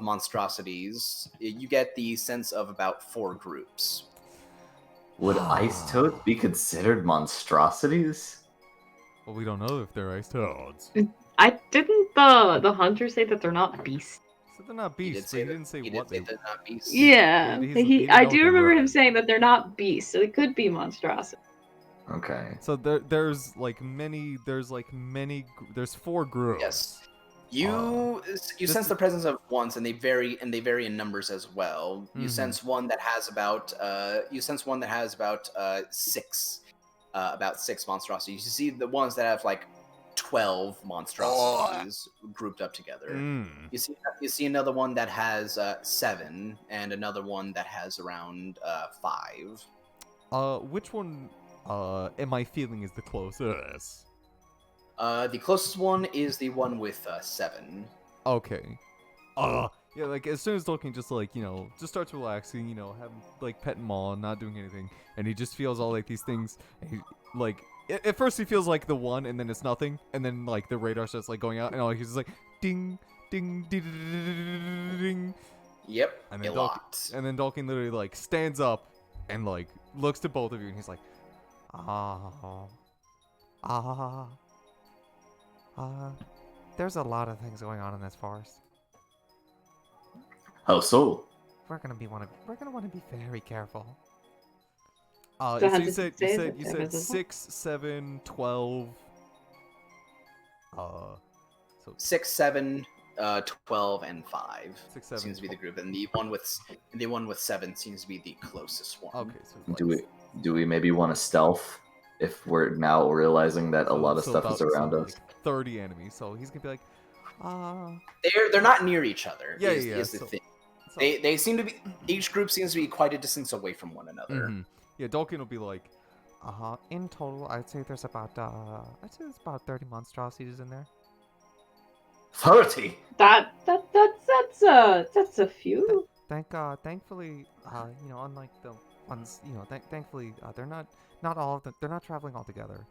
monstrosities. You get the sense of about 4 groups. Would ice toads be considered monstrosities? Well, we don't know if they're ice toads. I didn't the hunter say that they're not beasts. So they're not beasts, but he didn't say what they. They're not beasts. Yeah, He didn't I know do what they remember were. him saying that they're not beasts, so they could be monstrosity. Okay. So there's 4 groups. Yes. You sense the presence of ones, and they vary in numbers as well. You Mhm. sense one that has about 6 monstrosities. You see the ones that have like 12 monstrosities grouped up together. Mm. You see another one that has 7, and another one that has around 5. Which one am I feeling is the closest? The closest one is the one with 7. Okay. Yeah, like as soon as Tolkien just just starts relaxing, having like petting Maul and not doing anything, and he just feels all like these things. And he like at first he feels like the one, and then it's nothing, and then like the radar starts like going out, and all he's just like ding, ding, ding, ding, ding. Yep, And a then lot. And then Tolkien literally like stands up and like looks to both of you, and he's like, there's a lot of things going on in this forest. How so? We're gonna want to be very careful. So So how you does said it say that you there said was a- 6, 7, 12. So 6, 7, 12, and 5 6, 7. seems to be the group, and the one with 7 seems to be the closest one. Okay, so it's Do we maybe want to stealth if we're now realizing that a so- lot of so stuff about- is around so us? like 30 enemies. So he's gonna be like, They're not near each other. Yeah, is yeah, the so- thing. so, They seem to be, each group seems to be quite a distance away from one another. mhm. Yeah, Dolkin will be like, in total, I'd say there's about 30 monstrosities in there. 30! That's a few. Thankfully, unlike the ones, thankfully, they're not all of them. They're not traveling all together.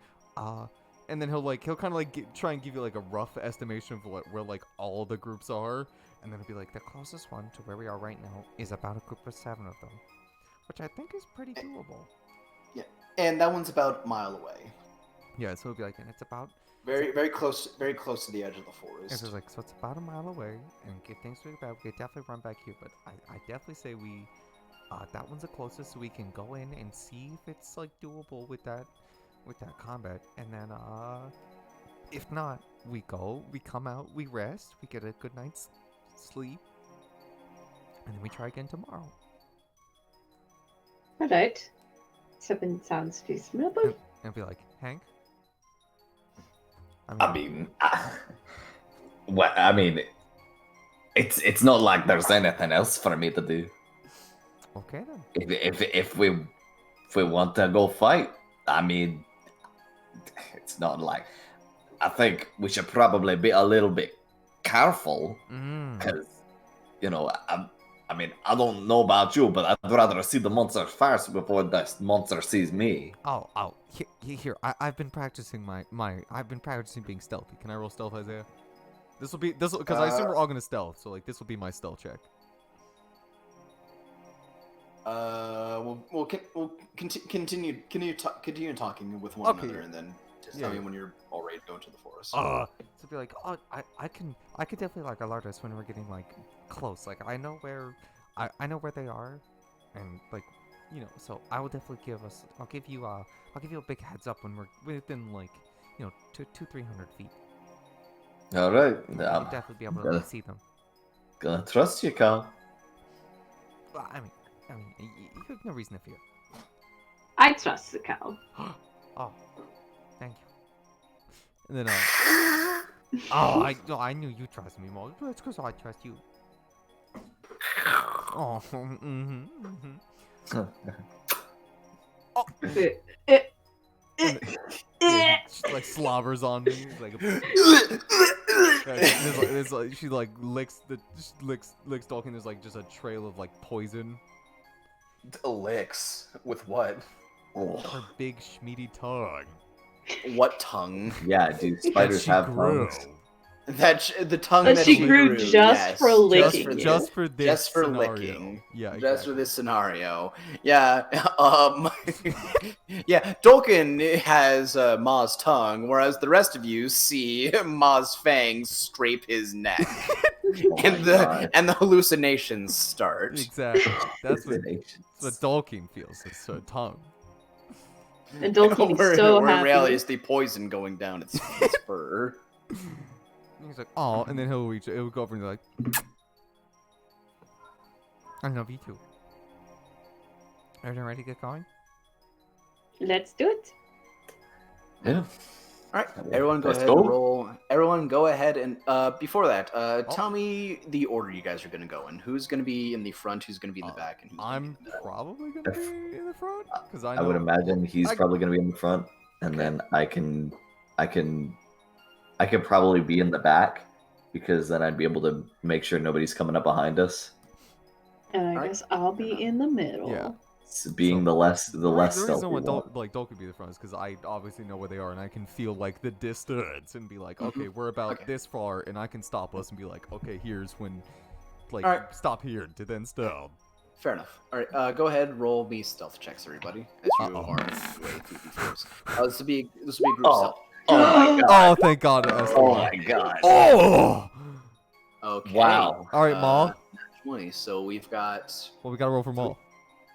And then he'll kind of like try and give you like a rough estimation of where like all the groups are, and then he'll be like, the closest one to where we are right now is about a group of 7 of them, which I think is pretty doable. And that one's about a mile away. Yeah, so he'll be like, and it's about. Very close to the edge of the And forest. so it's like, so it's about a mile away, and if things go bad, we could definitely run back here. But I definitely say that one's the closest, so we can go in and see if it's like doable with that combat. And then if not, we come out, we rest, we get a good night's sleep, and then we try again tomorrow. Alright. 7 sounds reasonable. And be like, Hank. It's not like there's anything else for me to do. Okay then. If we want to go fight, it's not like. I think we should probably be a little bit careful Mm. because, I mean, I don't know about you, but I'd rather see the monster first before the monster sees me. Oh, here. I've been practicing I've been practicing being stealthy. Can I roll stealth, Isaiah? This will because I assume we're all gonna stealth, so like this will be my stealth check. We'll continue talking with one Okay. another, and then just tell me when you're all ready to go into the forest. So be like, oh, I can definitely like alert us when we're getting like close. Like I know where they are, and like so I will definitely I'll give you a big heads up when we're within like 200-300 feet. All right, You'll definitely be able to like, see them. gonna trust you, Cal. Well, I mean, you have no reason to fear. I trust the cow. Oh, thank you. And then I knew you trust me more. It's because I trust you. Oh, Oh. Yeah, she like slobbers on me. It's like she like licks Dalkin. There's like just a trail of like poison. Licks with what? Her big schmeedy tongue. What tongue? Yeah, dude, spiders have tongues. The tongue But that she grew just for licking you. Just for this Just for scenario. licking. Yeah, exactly. Just for this scenario. Yeah. Yeah. Dolkin has Ma's tongue, whereas the rest of you see Ma's fangs scrape his neck, and the hallucinations start. Exactly. That's what Dalkin feels. It's her tongue. And Dolkin is so where happy. in reality, it's the poison going down its fur. He's like, oh, and then he'll go over and be like, I love you too. Are you ready to get going? Let's do it. Yeah. All right, everyone go Let's ahead and go. roll. Everyone go ahead and before that, tell me the order you guys are going to go in. Who's going to be in the front? Who's going to be in the back? And who's gonna I'm be in the back? probably gonna be in the front because I would imagine he's probably gonna be in the front, and then I can probably be in the back because then I'd be able to make sure nobody's coming up behind us. And I guess I'll be in the middle. Yeah. So being the less The stealthy reason why one. Dol could be the front is because I obviously know where they are and I can feel like the distance and be like, okay, we're about this far, and I can stop us and be like, okay, here's when, like, stop here to then stealth. Fair enough. All right, go ahead, roll me stealth checks, everybody, as you are way through the forest. This will be group stealth. Oh my god! Oh, thank God! Oh my god! Oh! Okay. Wow. All right, Maul. 20. So we've got. Well, we gotta roll for Maul.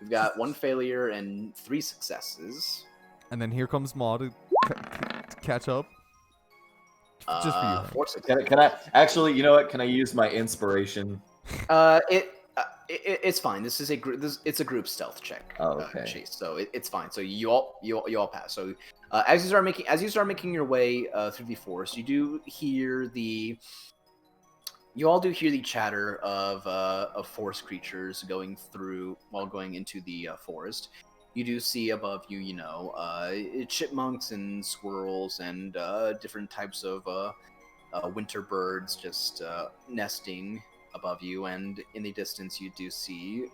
We've got 1 failure and 3 successes. And then here comes Maul to catch up. Just for you. 4 successes. Can I actually? You know what? Can I use my inspiration? It's fine. This is it's a group stealth check. Oh, okay. Chase. So it's fine. So you all pass. So as you start making your way through the forest, you all do hear the chatter of forest creatures going into the forest. You do see above you, chipmunks and squirrels and different types of winter birds just nesting above you, and in the distance you do see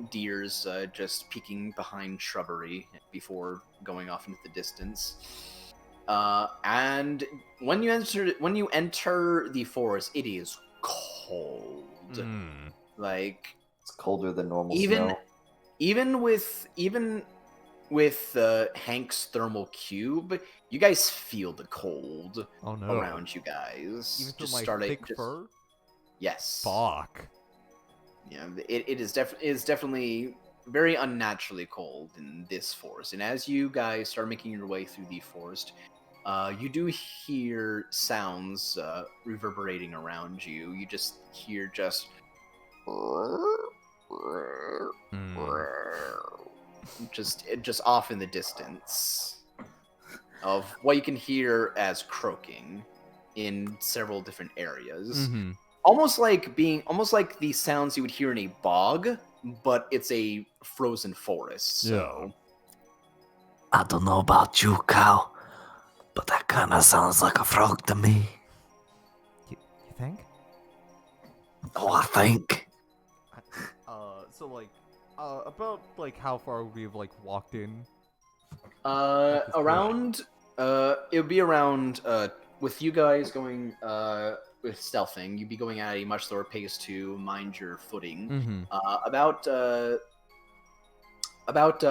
deers just peeking behind shrubbery before going off into the distance. And when you enter the forest, it is cold. Like, it's colder than normal snow. Even with Hank's thermal cube, you guys feel the cold around you guys. Even just my thick fur? Yes. Fuck. Yeah, it is definitely very unnaturally cold in this forest. And as you guys start making your way through the forest, you do hear sounds reverberating around you. You just hear just off in the distance of what you can hear as croaking in several different areas. Almost like the sounds you would hear in a bog, but it's a frozen forest. So I don't know about you, Cal, but that kind of sounds like a frog to me. You think? Oh, I think. So like, about like how far would we have like walked in? Around, it would be around, with you guys going, with stealthing, you'd be going at a much slower pace to mind your footing. Mm-hmm. About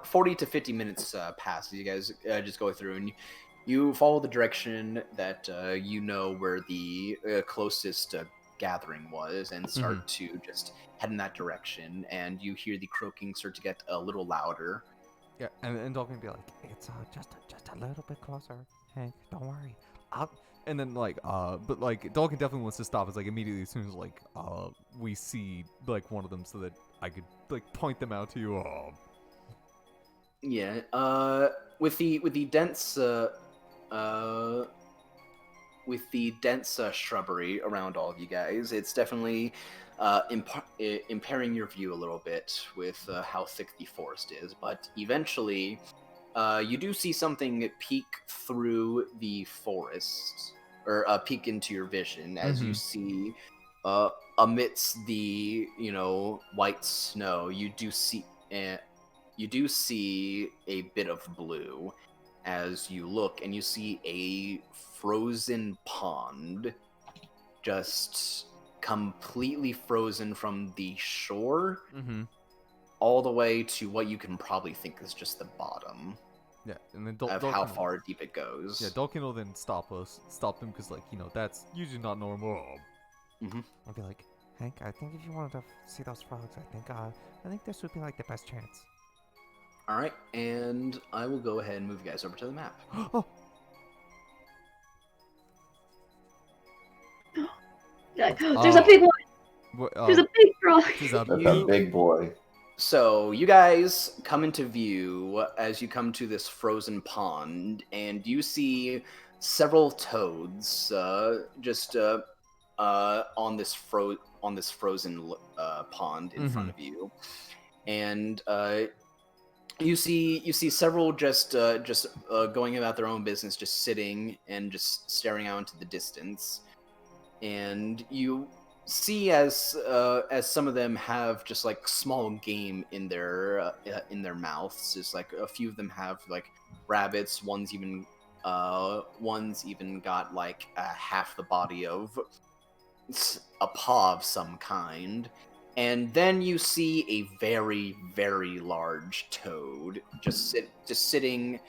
40 to 50 minutes pass as you guys just go through, and you follow the direction that you know where the closest gathering was, and start to just head in that direction, and you hear the croaking start to get a little louder. Yeah, and Dog can be like, it's just a little bit closer, Hank. Don't worry. And then like but like Dog definitely wants to stop. It's like immediately as soon as like we see like one of them, so that I could like point them out to you all. Yeah. With the dense shrubbery around all of you guys, it's definitely impairing your view a little bit with how thick the forest is. But eventually, you do see something peek through the forest, or peek into your vision as you see, amidst the white snow, you do see a bit of blue as you look, and you see a frozen pond, just completely frozen from the shore all the way to what you can probably think is just the bottom. Yeah, and then of how far deep it goes. Yeah, Dolkin will then stop them, because like that's usually not normal. I'll be like, Hank, I think if you wanted to see those frogs, I think this would be like the best chance. All right, and I will go ahead and move you guys over to the map. Oh. There's a big one. There's a big frog. That's a big boy. So you guys come into view as you come to this frozen pond, and you see several toads just on this frozen pond in front of you, and you see several just going about their own business, just sitting and just staring out into the distance, and you see as some of them have just like small game in their mouths. Just like a few of them have like rabbits. One's even got like half the body of a paw of some kind. And then you see a very, very large toad just sitting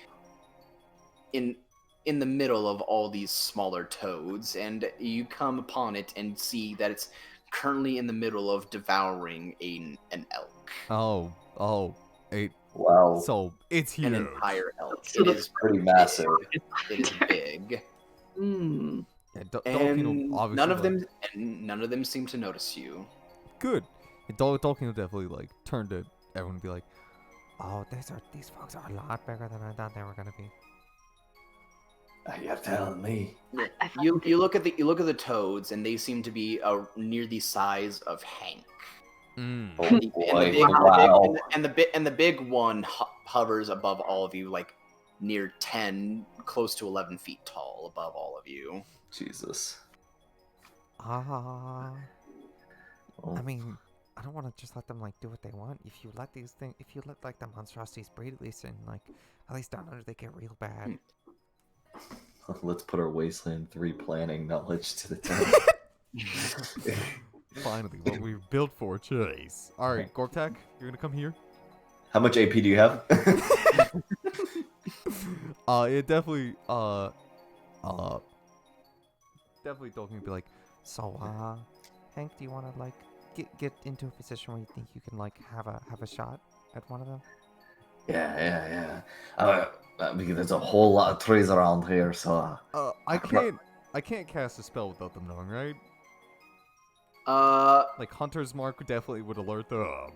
in the middle of all these smaller toads, and you come upon it and see that it's currently in the middle of devouring an elk. Wow. So it's huge. An entire elk. So it is pretty massive. It is big. Yeah, And none of them seem to notice you. Good. Dolkin will definitely like turn to everyone and be like, oh, these frogs are a lot bigger than I thought they were gonna be. You're telling me. You look at the toads, and they seem to be near the size of Hank. Oh boy! And the big one hovers above all of you, like near 10, close to 11 feet tall above all of you. Jesus. I mean, I don't want to just let them like do what they want. If you let like the monstrosities breed, at least down under they get real bad. Let's put our Wasteland 3 planning knowledge to the test. finally, what we built for, Chase. All right, Gortak, you're gonna come here. How much AP do you have? It definitely, definitely Dolkin would be like, so, Hank, do you want to like get into a position where you think you can like have a shot at one of them? Yeah. Because there's a whole lot of trees around here, so. I can't cast a spell without them knowing, right? Like Hunter's Mark definitely would alert them.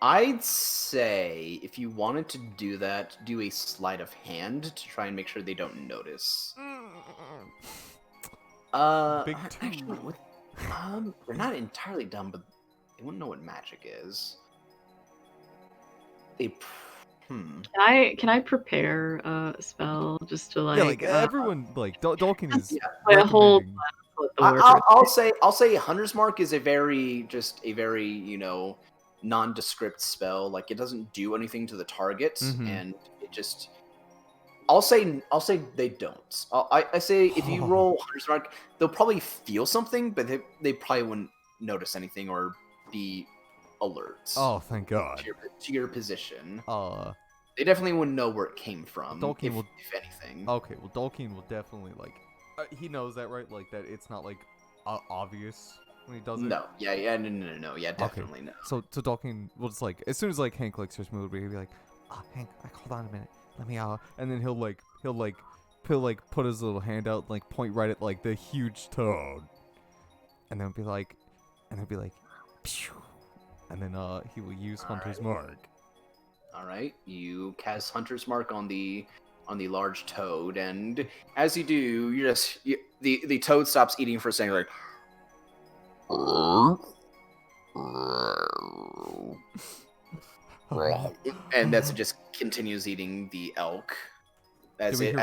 I'd say if you wanted to do that, do a sleight of hand to try and make sure they don't notice. Big actually, they're not entirely dumb, but they wouldn't know what magic is. Can I prepare a spell just to like? Yeah, like everyone, like Dolkin is. A whole split the word. right I'll say Hunter's Mark is a very nondescript spell. Like it doesn't do anything to the target, and it just. I'll say they don't. I say if you roll Hunter's Mark, they'll probably feel something, but they probably wouldn't notice anything or be alert. Oh, thank God. To your position. They definitely wouldn't know where it came from. Tolkien if anything. Okay, well, Tolkien will definitely like. He knows that, right? Like that, it's not like obvious when he does it. No, no, yeah, definitely no. So Tolkien will just like as soon as like Hank like starts moving, he'll be like, Hank, like hold on a minute, let me and then he'll put his little hand out, like point right at like the huge toad, and then be like, Phew. And then he will use Hunter's Mark. All right, you cast Hunter's Mark on the large toad, and as you do, the toad stops eating for a second, like, and that's it. Just continues eating the elk as it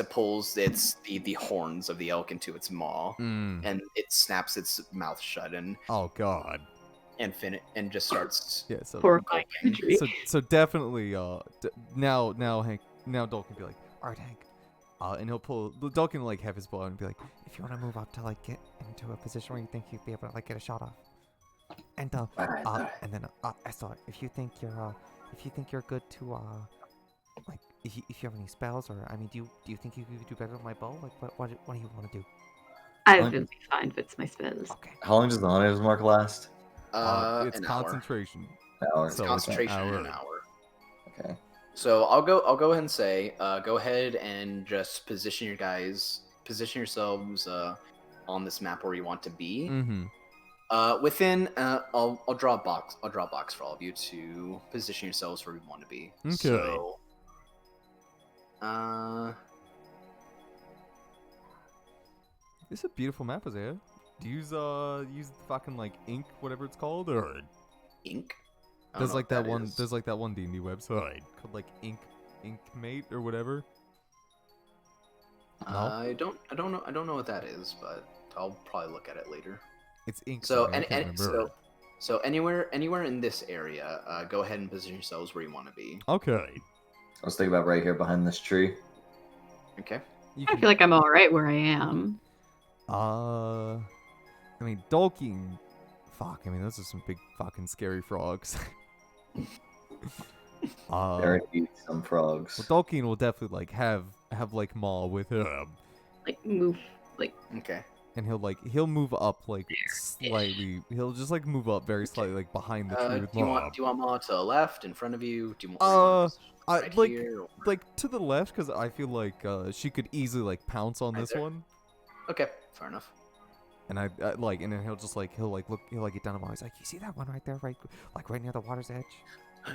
pulls the horns of the elk into its maw, and it snaps its mouth shut and oh God. And just starts. Yeah, so horrifying imagery. So definitely, now Hank, now Dol can be like, all right, Hank, and he'll pull. Dol can like have his bow and be like, if you want to move up to like get into a position where you think you'd be able to like get a shot off, and and then Esther, if you think you're good to like if you have any spells, or I mean, do you think you could do better with my bow? Like what do you want to do? I will be fine if it's my spells. Okay. How long does the Hunter's Mark last? it's concentration. An hour. It's concentration in an hour. Okay. So I'll go ahead and say, go ahead and just position yourselves on this map where you want to be. Within, I'll draw a box. I'll draw a box for all of you to position yourselves where you want to be. Okay. So, This is a beautiful map, Isaiah. Do you use fucking like ink, whatever it's called, or ink? There's like that one. There's like that one D&D website called like Inkmate or whatever. No? I don't know what that is, but I'll probably look at it later. It's ink. So so anywhere in this area, go ahead and position yourselves where you want to be. Okay. I was thinking about right here behind this tree. Okay. I feel like I'm all right where I am. I mean, Tolkien. Fuck. I mean, those are some big fucking scary frogs. There are some frogs. Well, Tolkien will definitely like have like Maul with him. Like move like. Okay. And he'll move up like slightly. He'll just like move up very slightly like behind the tree with do you Maul. want Maul to the left, in front of you? Do you want right here, or... like to the left, because I feel like she could easily like pounce on this one. Okay, fair enough. And I like, and then he'll just like he'll like get down on Maul. He's like, you see that one right there, right near the water's edge?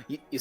You